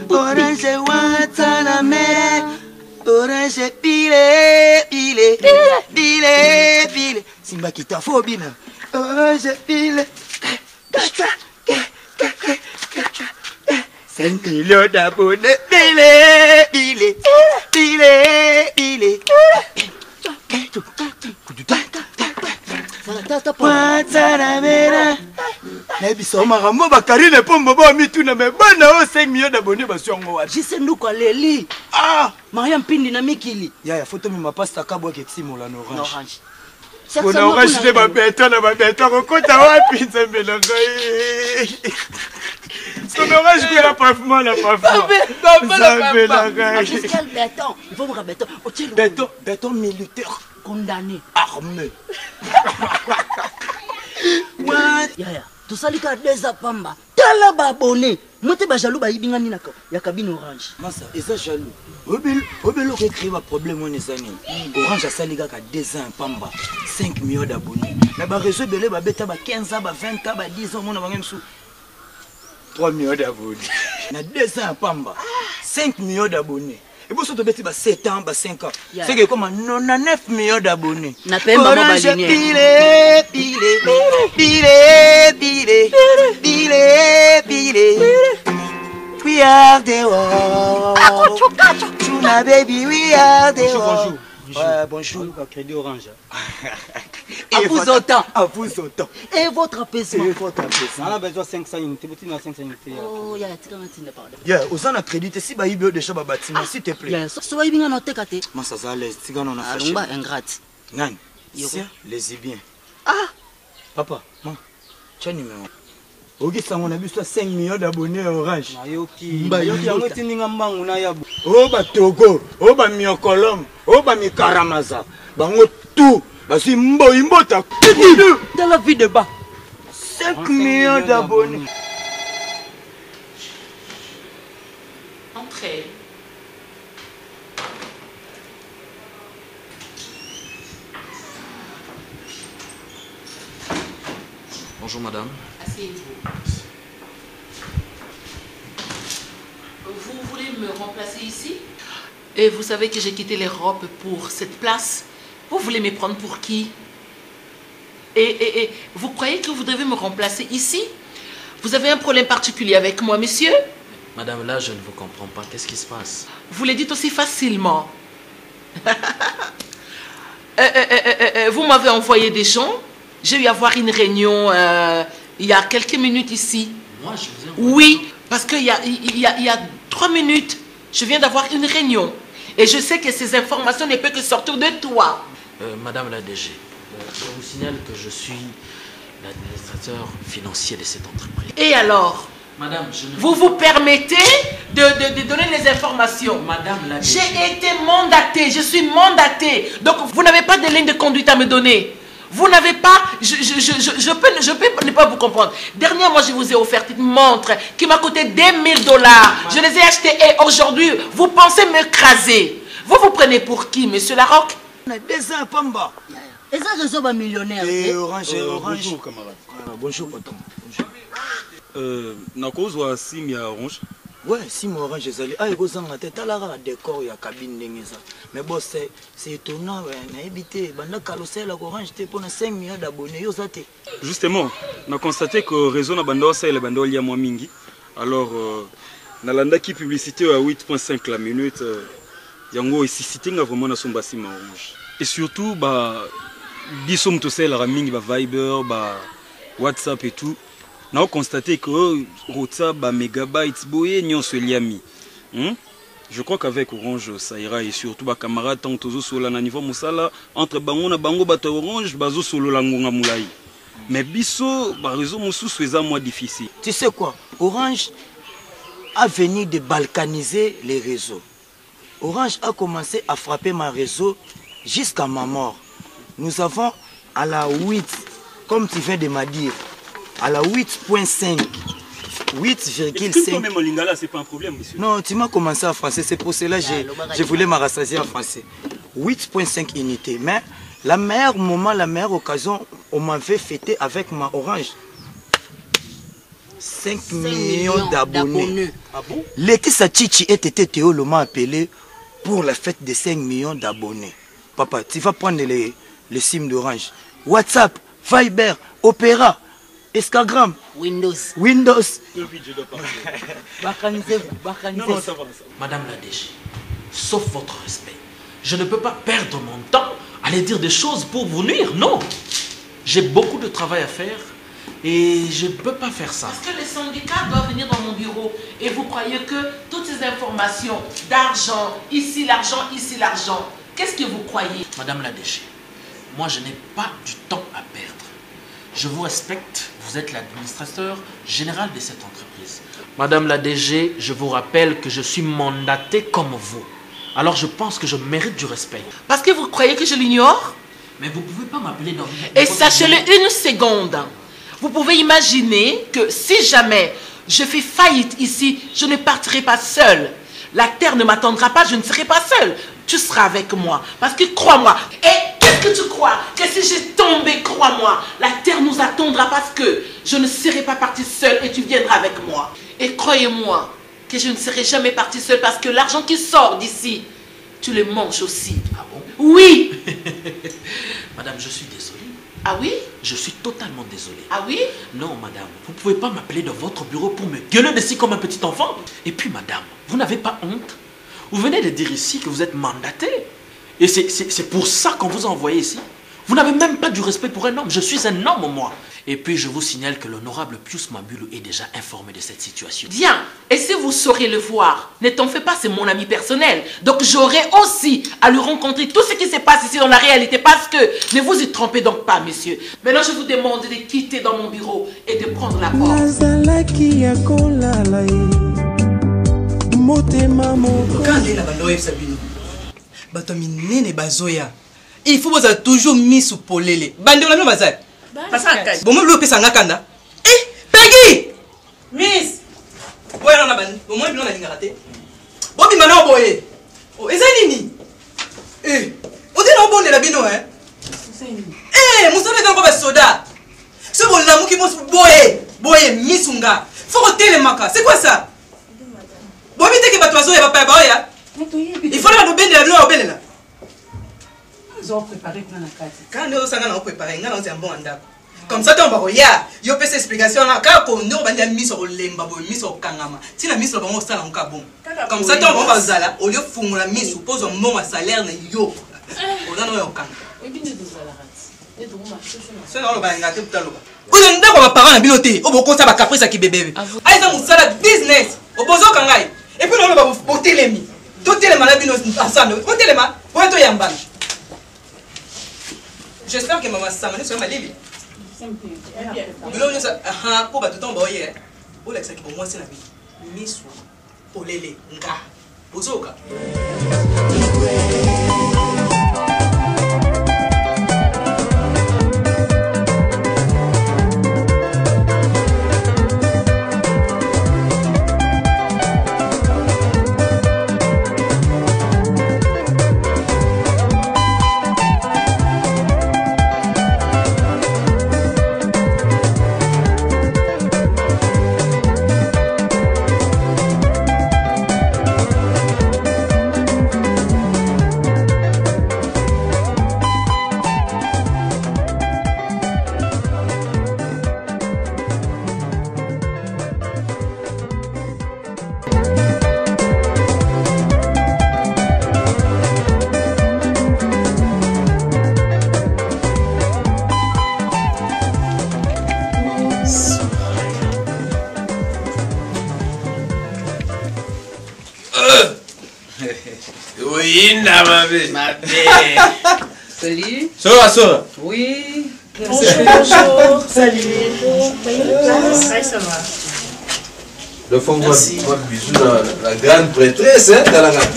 Orange wa tana mera. Orange pile pile pile pile. Simba kita phobie. Orange pile. 5 millions d'abonnés, bile. Nabiso makambo bakarine pombo ba mituna me bana o 5 millions d'abonnés basongo wa. Jisendu kwa leli. Ah, Maria mpindi na mikili. Ya photo mi mapasta kabwa ketimo la Orange. On a enregistré ma bête, on compte à wapi nzembela ngai. Son orange que la parfum la parfum. Nzembela ngai. Quel béton? Il faut me béton. Béton militaire condamné, armé. Ya. Tout ça lika déjà Pamba. Tala ba abonné. Mote ba jaloux ba yibinga ni nako. Ya cabine Orange. Massa, eza jaloux. Obelo qui crée un problème on ezani. Orange a saliga ka 2 ans Pamba. 5 millions d'abonnés. Na ba réseau belé ba beta ba 15 ans, ba 20 ans, ba 10 ans mona ba ngem sou 3 millions d'abonnés. Na 2 ans Pamba. 5 millions d'abonnés. Et pour ça tu beti ba 7 ans, ba 5 ans. C'est que comme 99 millions d'abonnés. Na pemba mo balinye. Pile. We are the world. Chuna baby, we are the world. Bonjour. Bonjour. Crédit Orange. À vous autant. À vous autant. Et votre apaisement. Et votre apaisement. On a besoin de 500 unités. Oh, il y a Yeah, aux en a crédit, si bah il y a des choses à bâtiment, s'il te plaît. Yeah, soit il y a un autre côté. Moi ça ça l'aise, si on a fait. Alumba ingrate. Nan, les bien. Ah, papa, maman, tu as numéro. Ok, ça on a vu 5 millions d'abonnés Orange. Oh bah Togo, oh bah Miokolom, oh bah Mikaramaza, bango tout, bah si Mboimbota. Dans la vie de bas. 5 millions d'abonnés. Entrez. Bonjour madame. Asseyez-vous. Vous voulez me remplacer ici? Et vous savez que j'ai quitté l'Europe pour cette place. Vous voulez me prendre pour qui? Et vous croyez que vous devez me remplacer ici? Vous avez un problème particulier avec moi, monsieur? Madame, là, je ne vous comprends pas. Qu'est-ce qui se passe? Vous le dites aussi facilement. Vous m'avez envoyé des gens. J'ai eu à avoir une réunion il y a quelques minutes ici. Moi, je vous ai envoyé. Oui, parce qu'il y a 3 minutes, je viens d'avoir une réunion. Et je sais que ces informations ne peuvent que sortir de toi. Madame la DG, je vous signale que je suis l'administrateur financier de cette entreprise. Et alors? Madame, vous permettez de donner les informations? Madame la DG. J'ai été mandaté, je suis mandaté. Donc vous n'avez pas de ligne de conduite à me donner. Vous n'avez pas, je peux ne pas vous comprendre. Dernièrement, je vous ai offert une montre qui m'a coûté 2 000 $. Je les ai achetées et aujourd'hui, vous pensez m'écraser. Vous prenez pour qui, monsieur Larocque? On a des ans, Pamba. Et ça, je suis un millionnaire. Et Orange, Orange. Bonjour, camarade. Bonjour, patron. Nakozwa sim ya Orange. Ouais, sim Orange ezali. Ah, ekozanga te talara décor ya cabine ndengeza. Mais bon, c'est étonnant, na ebité banda kalosela Orange te pona 5 millions d'abonnés yo zate. Justement, on a constaté que le réseau na banda ça le banda lia moi mingi. Alors nalanda qui publicité à 8.5 la minute yango cité nga vraiment na somba sim Orange. Et surtout ba biso mtosela ra mingi ba Viber, ba WhatsApp et tout. On a constaté que WhatsApp, mégabytes, boye, nyonso liami. Je crois qu'avec Orange, ça ira. Et surtout, les camarades, tant que sur le niveau Moussala, entre Bango et Bango, Orange, Bazo solo Langonga Moulaï. Mais Bisso, réseau Moussou, c'est moins difficile. Tu sais quoi? Orange a venu de balkaniser les réseaux. Orange a commencé à frapper ma réseau jusqu'à ma mort. Nous avons à la 8, comme tu viens de me dire, à la 8.5, 8,5. Même en lingala, c'est pas un problème, monsieur. Non, tu m'as commencé en français, c'est pour cela que je voulais me rassasier en français. 8.5 unités. Mais la meilleure moment, la meilleure occasion, on m'avait fêté avec ma Orange. 5 millions d'abonnés. Ah bon? Laetitia Chichi et Tété Théo m'a appelé pour la fête de 5 millions d'abonnés. Papa, tu vas prendre les SIM d'Orange. WhatsApp, Viber, Opera. Instagram, Windows. Madame la DG, sauf votre respect, je ne peux pas perdre mon temps à aller dire des choses pour vous nuire, non. J'ai beaucoup de travail à faire et je ne peux pas faire ça. Parce que les syndicats doivent venir dans mon bureau et vous croyez que toutes ces informations d'argent, ici l'argent, qu'est-ce que vous croyez? Madame la DG, moi je n'ai pas du temps à perdre. Je vous respecte, vous êtes l'administrateur général de cette entreprise. Madame la DG, je vous rappelle que je suis mandaté comme vous. Alors je pense que je mérite du respect. Parce que vous croyez que je l'ignore? Mais vous ne pouvez pas m'appeler dans... Et sachez-le une seconde. Vous pouvez imaginer que si jamais je fais faillite ici, je ne partirai pas seule. La terre ne m'attendra pas, je ne serai pas seule. Tu seras avec moi. Parce que crois-moi. Et qu'est-ce que tu crois? Que si j'ai tombé, crois-moi, la terre nous attendra parce que je ne serai pas partie seule et tu viendras avec moi. Et croyez-moi que je ne serai jamais partie seule parce que l'argent qui sort d'ici, tu le manges aussi. Ah bon? Oui. Madame, je suis désolé. Ah oui? Je suis totalement désolé. Ah oui? Non, madame, vous ne pouvez pas m'appeler dans votre bureau pour me gueuler dessus comme un petit enfant. Et puis, madame, vous n'avez pas honte? Vous venez de dire ici que vous êtes mandaté. Et c'est pour ça qu'on vous a envoyé ici. Vous n'avez même pas du respect pour un homme. Je suis un homme, moi. Et puis, je vous signale que l'honorable Pius Mabulu est déjà informé de cette situation. Bien. Et si vous sauriez le voir, ne t'en fais pas, c'est mon ami personnel. Donc, j'aurai aussi à lui rencontrer tout ce qui se passe ici dans la réalité. Parce que, ne vous y trompez donc pas, messieurs. Maintenant, je vous demande de quitter dans mon bureau et de prendre la porte. Il faut que toujours mis sous polélé. Bande la bazar. Bon, moi, je vais kanda. Eh, Peggy! Miss! Ouais, on a ban. Bon, moi, je vais raté. Bon, il m'a envoyé. Oh, et ça, Nini? Eh, on dit non, bon, de la bino, hein? Eh, vous savez dans quoi soda? Ce bon l'amour qui pense boye, misunga. Faut que le maka. C'est quoi ça? Bon, mais t'es que battu à papa, boya. Il faut la doubler de la loi au bel là. Ils ont préparé pour la carte. Quand nous avons préparé, nous avons un bon andako. Comme ça, on va voir. Il y a des explications. Quand nous avons mis sur le lemba, mis sur le kangama. Si la mise sur le bon, ça va bon. Comme ça, on va voir ça. Au lieu de faire la mise, suppose un bon salaire, yo. On a un kang. C'est non, on va gâter tout à l'heure. Vous avez un parent à biloté. Au bout de ça, va caprice qui bébé. Aïe, ça vous salade business. Au bout de ça, et puis on va vous porter les mi. Toutes les maladies ensemble. Portez les mains. Pour être yamban. J'espère que maman ça m'a dit ma livre. Pour battre ton boy, pour l'exemple pour moi c'est la vie. Miss pour les nga. Ozoka. Oui, ma belle. Salut. Sora. Oui. Bonjour. Salut. Ça va. Le fond, moi, bisous la grande prêtresse, hein, dans la gare.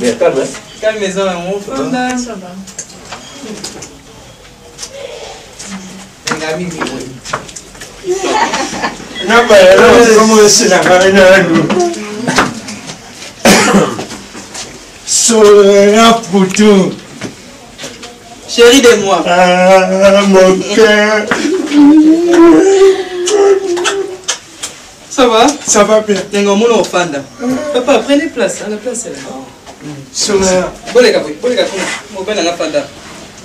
Mais calme, hein. Calme maison, mon frère. Ça va. Un ami, oui. Non, mais alors, comment c'est la marine à nous? Sora Poutou. Chérie de moi. Ah, mon cœur. Ça va? Ça va bien. Papa, prenez place. À la place, c'est là. Sora.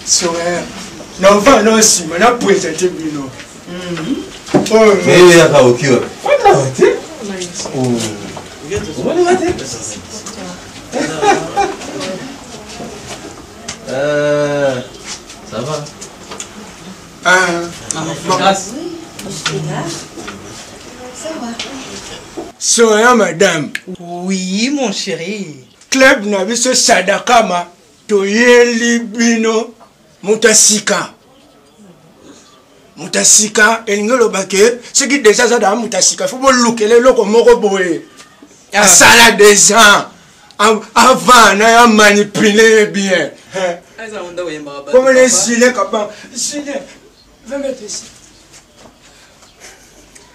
Sora. Non, va, non, si, mais on a présenté Bino. Mais il y a pas aucun. Ça va. Grâce. Ça va. Soya, madame. Oui, mon chéri. Club n'a vu ce Sadakama. Toyeli Bino. Mutasika. Mutasika. Et nous le baquet. Ce qui déjà ça dans Mutasika. Il faut que look les locaux moroboé. À ça des gens. Avant, on a manipulé bien. Comment les silés capables? Silés. Va mettre ici.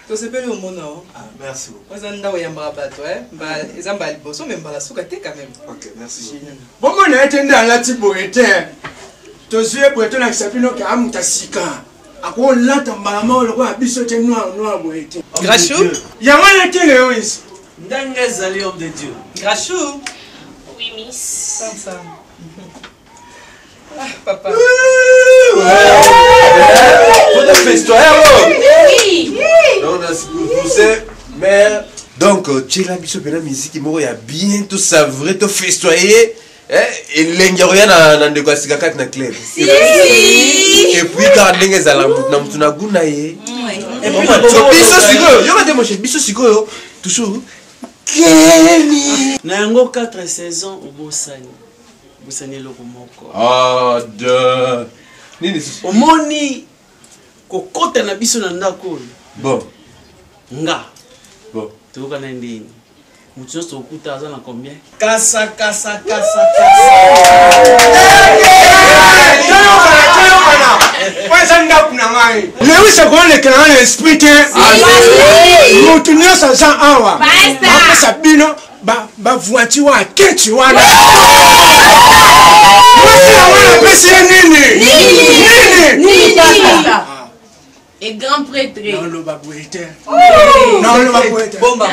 Tu sais pas le mot non? Ah, merci beaucoup. Vous avez un bateau, hein? Ils ont un bosso, mais la souka quand même. Ok, merci. Bon, on a été dans la tiboïté. Tu sais, pour être là, ça fait que Mutasika. À quoi on l'entend, maman, le roi a bissoté noir, boïté. Grachou? Il y a un été, Léoïs. Ndangez ali homme de Dieu. Grachou? Oui, miss. Comme ça. Ah, papa. Vous êtes festoyer, oui. Donc, vous savez, mère. Donc, tu es là, bisous, la musique, il y a bien tout savouré, tout festoyer. elenge rien na ndeko asika kati na club et puis quand ndenge ezala na mutu na guna ye biso sikoyo yo kate moshe biso sikoyo toujours Kenny na yango 4 saisons obosani eloko moko de nini omoni kokota na biso na ndako oyo bon nga bon toyoka na ndeni mutu nyonso okuta aza na combien kasa lewisa kolekela na esprit te mutu nyonso aza awa apesa bino bavoiture wa aketi wana mwasi na wana apesi ye nini Et grand prêtre. Non, le Bomba,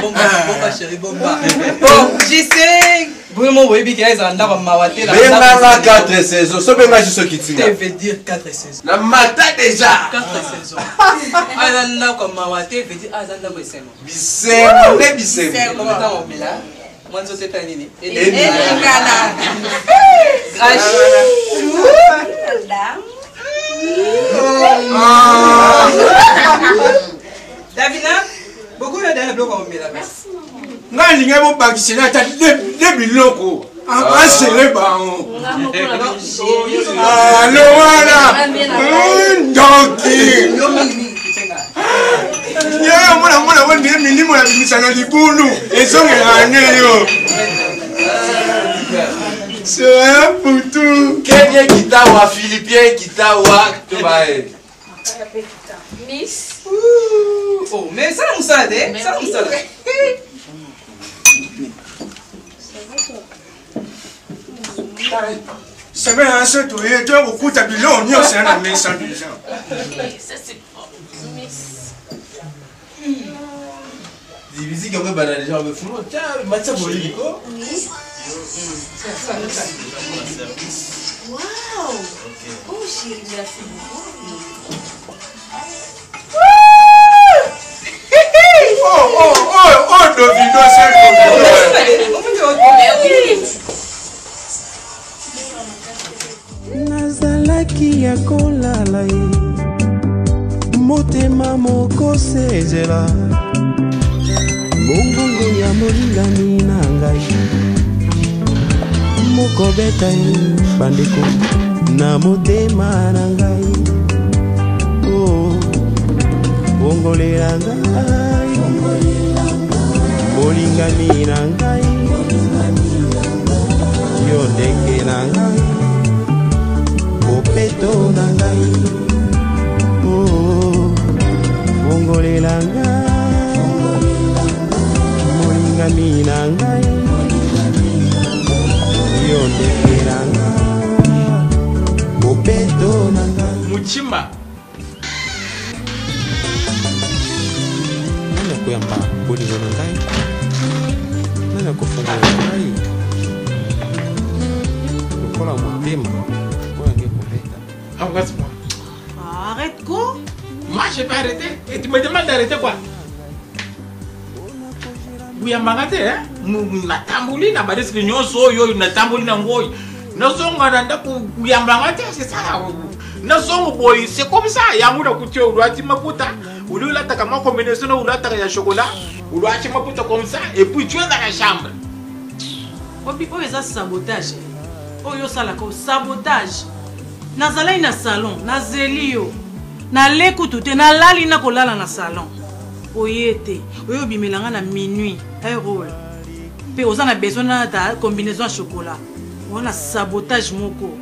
chérie, bomba. Bon, je sais. Vraiment, vous voyez qu'il y a des endroits où il y a 4 saisons. Ce que je suis qui ça veut dire 4 saisons. La matin déjà. 4 saisons. Azanda comme Mawate veut dire Azanda Bissemo. Bissemo. Comment on met là? Moi, je sais pas nini. Et Davina, beaucoup de blocs ont mis la merci. Nga linga mo bakisena ata de biloko. Asele ba on. Allo wana. Ndoki. Ya mona wandi minimo na bimisana libulu. Ezongela neyo. C'est un poutou. Kenyan Kitawa, Philippien Kitawa, tu vas. Miss. Oh, mais ça nous ça dé, ça nous ça. C'est bien un seul tour et toi beaucoup d'habillons on y a c'est un méchant déjà. Ça c'est Miss. Divisi comme banane déjà me fou. Tiens, matcha boliko. Wow! Oh chérie, merci beaucoup. Oh, Dovido, c'est nazalaki ya kolala ye motema moko sezela mongongo ya molingani na ngai mokobeta ye bandeko na motema na ngai bongolela ngai molingani na ngai yo ndenge na ngai mopeto na ngai bongolela ngai molingani na ngai yo ndenge na ngai mopeto na ngai muchimba kuyamba bolingo na ngai nani akofungola ngai lokola motema oyange kobeta. Arrête quoi? Moi je vais arrêter et tu me demandes d'arrêter quoi? Buyamba te natambuli na badiski nyonso oyo natambuli na ngoi nazonga na ndako buyamba te c'est ça. Nazongo boy c'est comme ça yango na kutie ulwati maputa ulula taka ma combinaison ulula taka ya chocolat ulwati maputa comme ça et puis tu es dans la chambre. Obi po eza sabotage. Oyo sala ko sabotage. Nazala na salon, na zelio. Na lekutu te na lali na kolala na salon. Oyete, oyo bimelanga na minuit, ay rôle. Pe ozana besoin na ta combinaison à chocolat. On a sabotage moko.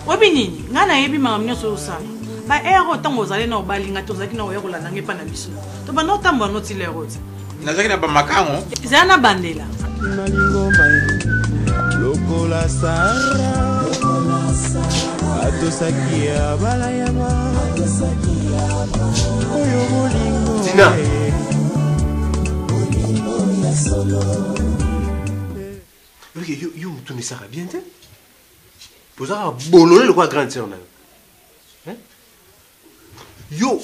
Obi nini nga na yebi mama nyonso osala ba ero tango ozali na obalinga tozaki na oyo kolanda ngepa na biso to bana otamba noti le route nazaki na bamakango zana na bandela na lingomba lokola sara atosaki ya balayama oyo bolingo Tina yo mutu ne sera bien te posera bolole le quoi grande sœur na yo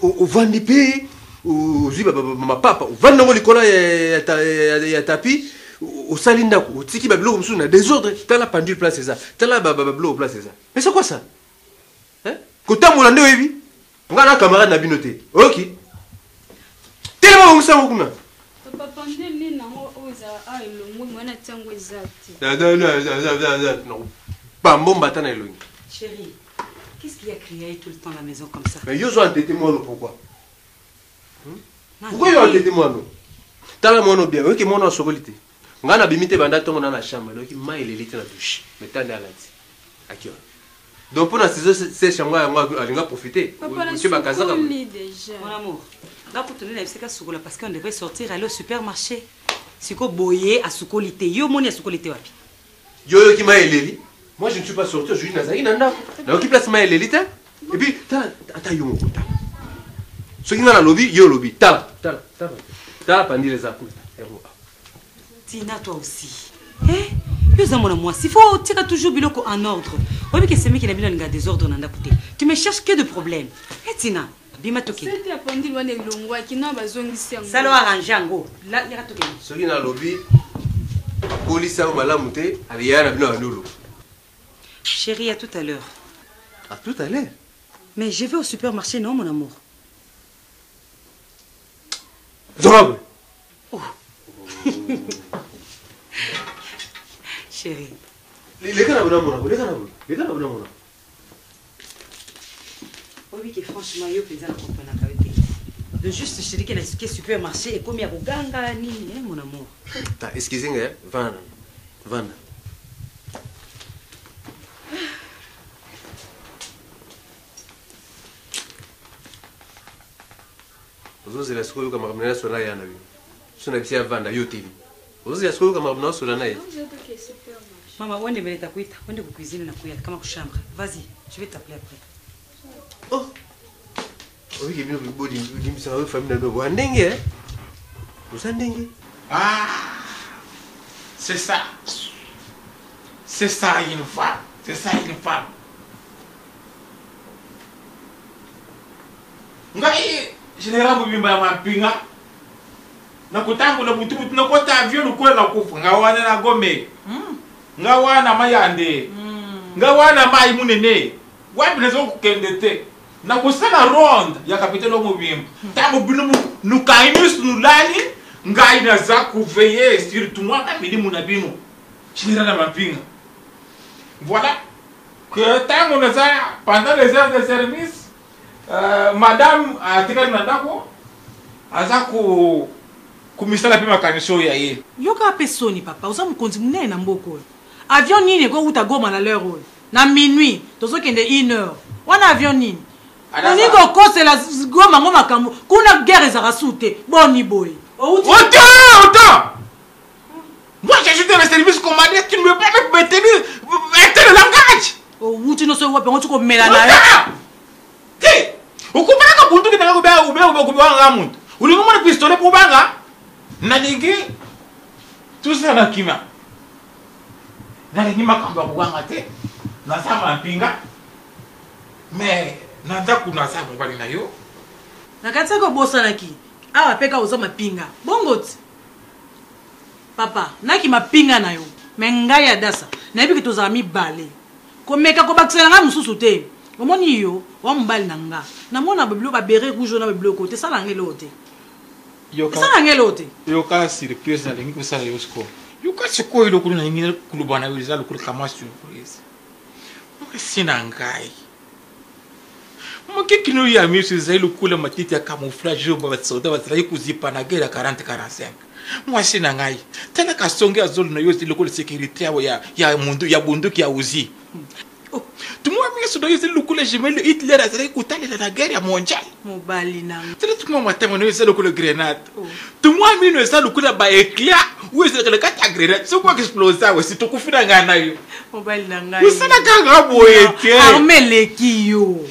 ovandi pe ozwi mapapa ovandi nango likolo ya tapi au salinda au tiki bablo comme ça on a désordre t'as la pendule place c'est ça t'as la bablo place c'est ça mais c'est quoi ça hein côté molande webi ngana camarade na binoté OK tellement on ça kuna papa pendule ni nango oza a elongo mwana tango ezati non pas mbomba tana elongi chérie qu'est-ce qu'il y a crié tout le temps à la maison comme ça mais yo zo entêté moi pourquoi pourquoi yo entêté moi non tala moi non bien OK moi non sokolité ngana bimité banda tongo na chambre donc ma il est dans la douche mais tande à l'anti akio donc pour la saison c'est chambre on va profiter monsieur bakazaka mon amour là pour tenir c'est ka sukola parce qu'on devait sortir aller au supermarché siko boyer à sukolité yo moni à sukolité wapi yo ki ma eleli moi je ne suis pas sorti aujourd'hui nazaki nanda donc qui place ma eleli et puis ata yo mokota ce qui na lobby yo lobby tala pandi les apôtres Tina, toi aussi. Eh? Moi, s'il faut tirer toujours biloko en ordre. Oui, que c'est moi qui n'a bien un désordre dans la côté. Tu me cherches que de problèmes. Eh, Tina, bima toki. C'était à Pandi loin de l'ongwa qui n'a pas besoin de ça. Ça doit arranger en gros. Là, il y a toki. Ce qui n'a lobby, police a malamouté, aliya na bino anulu. Chérie, à tout à l'heure. À tout à l'heure? Mais je vais au supermarché, non, mon amour? Drogue. Oh. Chérie. Les gars, oui, que franchement, yo pesa na comprendre kawete. De juste chérie qui est supermarché et comme ya buganga nini, mon amour. Excusez-moi, Van. Vous avez la comme ramener sur la yana. Je n'ai pas Vanda YouTube. Vous avez comme ramener sur la naïe. Maman, on est venu t'accueillir, on est au cuisine na kuya kama chambre. Vas-y, je vais t'appeler après. Oh. Oui, il y a une bonne famille de Wandenge. Vous entendez? Ah, c'est ça. C'est ça une femme. C'est ça une femme. Ngai général Bimba Mampinga. Na kutangu na mutu na kota avion ko la kufa ngawana na gome. Ngawana mayande. Ngawana mai munene. Wapi nazo kukendete. Na kusana ronde ya kapitelo Mubimba. Tango bino nukaimus nulali ngai na za kuveiller surtout moi kapidi munabino. Général Mampinga. Voilà que tango na za pendant les heures de service madame a tiré nadako azako kumisala pima kanisho ya ye. Yoka pesoni papa, oza mukonzi munene na mboko. Avion nini ko uta goma na l'heure oyo. Na minuit, tozo kende 1 heure. Wana avion nini? Oni ko kose la goma ngoma makambo. Kuna guerre za rasute. Boni boy. Autant. Moi j'ai juste le service commandé, tu ne me peux pas me tenir le langage. Oh, wuti no so wape ngotu ko mela na yo. Ti. Ukupana ka buntu kitanga kubanga muntu. Ulingo na pistolet kubanga. Nalingi tout ça na kima. Nalingi makamba kubanga te. Na sama mpinga. Mais nanda kuna sa mbali na yo. Nakatsa ko bosa naki. Awa peka uza mapinga. Bongoti. Papa, naki mapinga na yo. Menga ya dasa. Na yebi kitoza mi bale. Komeka ko bakisela nga mususu te. Omoni yo, wa mbali nanga. Na mona beblo ba beret rouge na beblo côté ça la ngelote. Yoka. Ça la ngelote. Yoka surprise na lingi kusala yosko. Yoka siko ilo kulu na lingi kulubana wiza lokulu kama surprise. Moke sina ngai. Moke kino ya misu za ilo kula matiti ya camouflage ba batsoda batrai kuzipa na gera 40-45. Moi sina ngai. Tena kasonge azolo na yosi lokulu sécurité ya mundu ya bunduki ya uzi. Tu moi mais ce doit être le coup le Hitler a été écouté la guerre mondiale. Mobali na. C'est tout moi matin on est le coup le grenade. Tu moi mais nous ça le coup la ba éclair ou est le cas ta grenade c'est quoi explose ça aussi tout kufina ngana yo. Mobali na ngai. Vous ça na kanga boyete. Armée lekio.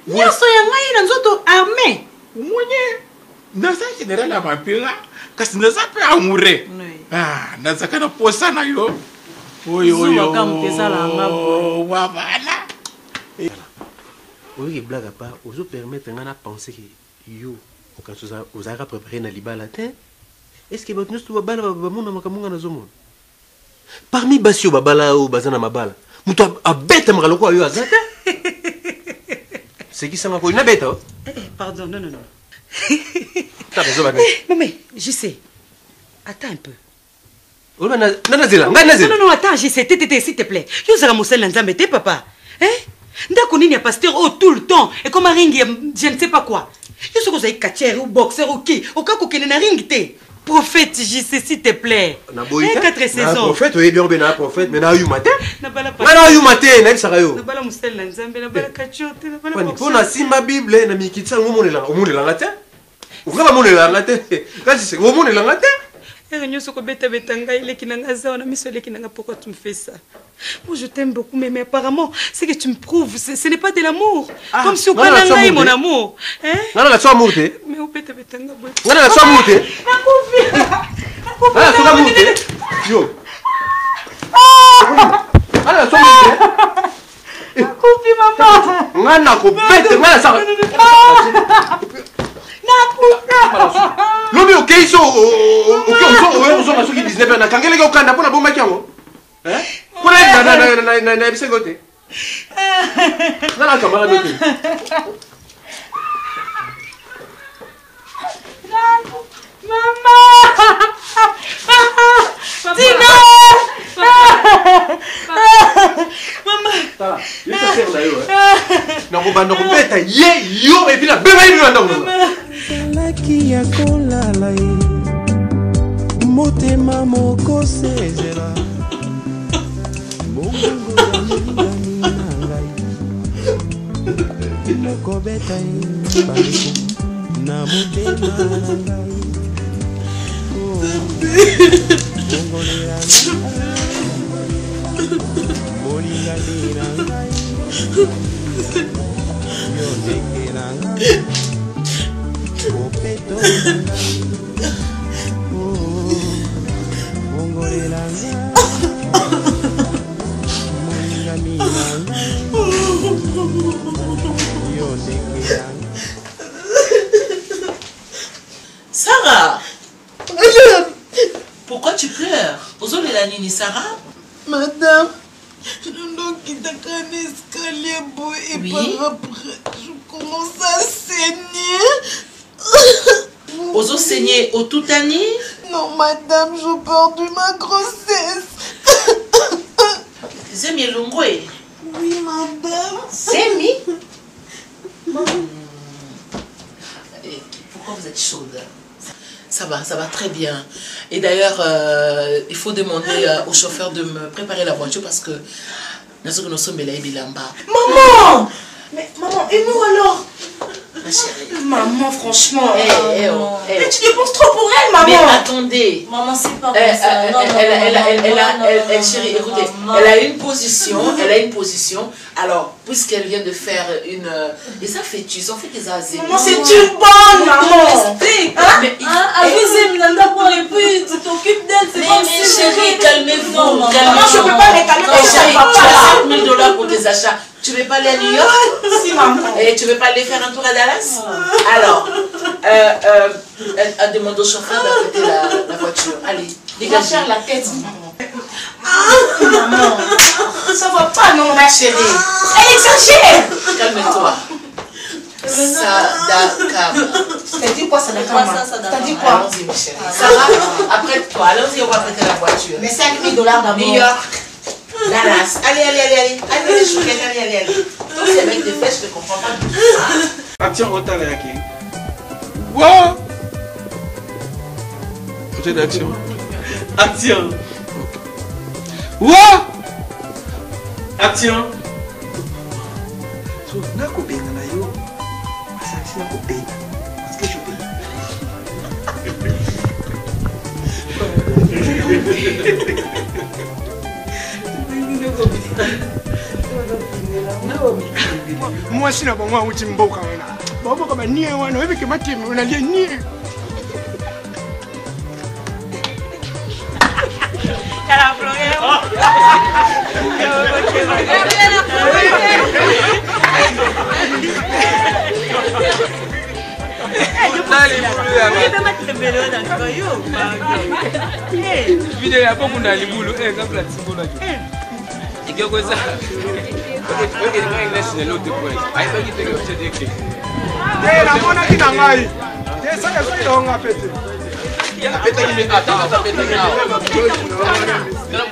Yeso ya ngai na nzoto armée. Mwenye. Na ça général la Mampinga kasi na ça peut amourer. Ah, na ça kana posa na yo. Oui, wabana. Oui, blague à part, vous permettre de penser que yo, quand vous avez préparé na libala, est-ce que votre nous va bala ba mona makamunga na zomo? parmi basi oyo babala oyo baza na mabala moto abetamaka lokola oyo aza te sekisanga koyi nabeta o Pardon, non. t'as raison Mais, je sais. Attends un peu. Non, non, attends, je sais. S'il te plaît. Yo zara mosel nzambe te papa. Hein? Ndako nini ya pasteur oh tout le temps et comme un ring je ne sais pas quoi. Yo soko zai catcher ou boxer ou qui? Au cas kokene na ring te. Prophète, je sais s'il te plaît. Na boyita. 4 saisons. Prophète, oui bien na prophète mais na yu matin. Na bala pas. Na yu matin, na sara yo. Na bala mosel nzambe, na bala catcher te, na bala. Kwani pona simba Bible na mikitsa ngomonela ngate. Ukaba monela ngate. Kasi se ngomonela ngate. Nyonso kobeta betanga ileki nanga za na miso ileki nanga pourquoi tu me fais ça? Moi je t'aime beaucoup mais apparemment c'est que tu me prouves ce n'est pas de l'amour. Comme si on parlait mon amour. Hein? Ngana la soa murte. Mais on beta betanga boy. Ngana la soa murte. Ngana la soa murte. Yo. Ngana la soa murte. Nakufi mama. Ngana ko beta ngana sa. Lobi ok so ok on na soki 19 na kangele ko kanda pona bomba kyango hein pona na bisegote na kamera dote Mama Tina Mama tala yesa ser la yo na ko bando ko beta ye yo et puis la beba ni ndo laki ya kolala ye motema moko sezela mongongo ya milingani na ngai nakobeta ye bandeko na motema na ngai bongolela molingani na ngai yo ndenge na ngai opeto bongolela molingami na yo ndenge na Sarah, pourquoi tu pleures? Ozole la nini Sarah? Madame, je dois quitter un escalier beau et par après, je commence à saigner. Ozo saigner au tout année? Non, madame, j'ai perdu ma grossesse. Zemi Longwe? Oui, madame. Zemi? Pourquoi vous êtes chaude? Ça va très bien. Et d'ailleurs, il faut demander au chauffeur de me préparer la voiture parce que nous sommes là. Maman! Mais maman, et nous alors? Ma chérie. Maman, franchement. Mais tu dépenses trop pour elle, maman. Mais attendez. Maman, c'est pas comme ça. Chérie, écoutez, elle a une position. Alors, puisqu'elle vient de faire une. Et ça fait tu, ça fait des azés. Maman, c'est une bonne, maman. Explique. Avisez Mnanda pour et puis tu t'occupes d'elle. C'est pas mais chérie, calmez-vous. Maman, je peux pas les calmer. Chérie, tu as $5,000 pour tes achats. Tu veux pas aller à New York? Si, maman. Et tu veux pas aller faire un tour à Dallas? Alors, elle demande au chauffeur d'arrêter la voiture. Allez, dégagez la tête. Maman, ça va pas, non, ma chérie. Elle exagère. Calme-toi. Sadaka. T'as dit quoi, Sadaka? T'as dit quoi? Allons-y, ma chérie. Sarah, après toi, allons-y, on va prêter la voiture. Mais $5,000 d'abord. New York. Dallas. Allez. Allez, chouquette, allez. Donc, c'est avec des fesses, je ne comprends pas tout ça. Action, on t'a l'air qui? Wow! Côté d'action. Action. Wow! Action. So, nakobeta na yo. Asalisi nakobeta. Parce que je Moi, si na bango awuti mboka wana. Baboka ba nie wana, oyebike matemi wana lie nie. Kala flogero. vidéo dans le vidéo ya beaucoup na libulu comme la tibona et que ça ok English ne l'autre point ai pas dit que je dis que la mona qui n'a ngai ça que je suis en fait ya peta qui me attends peta qui na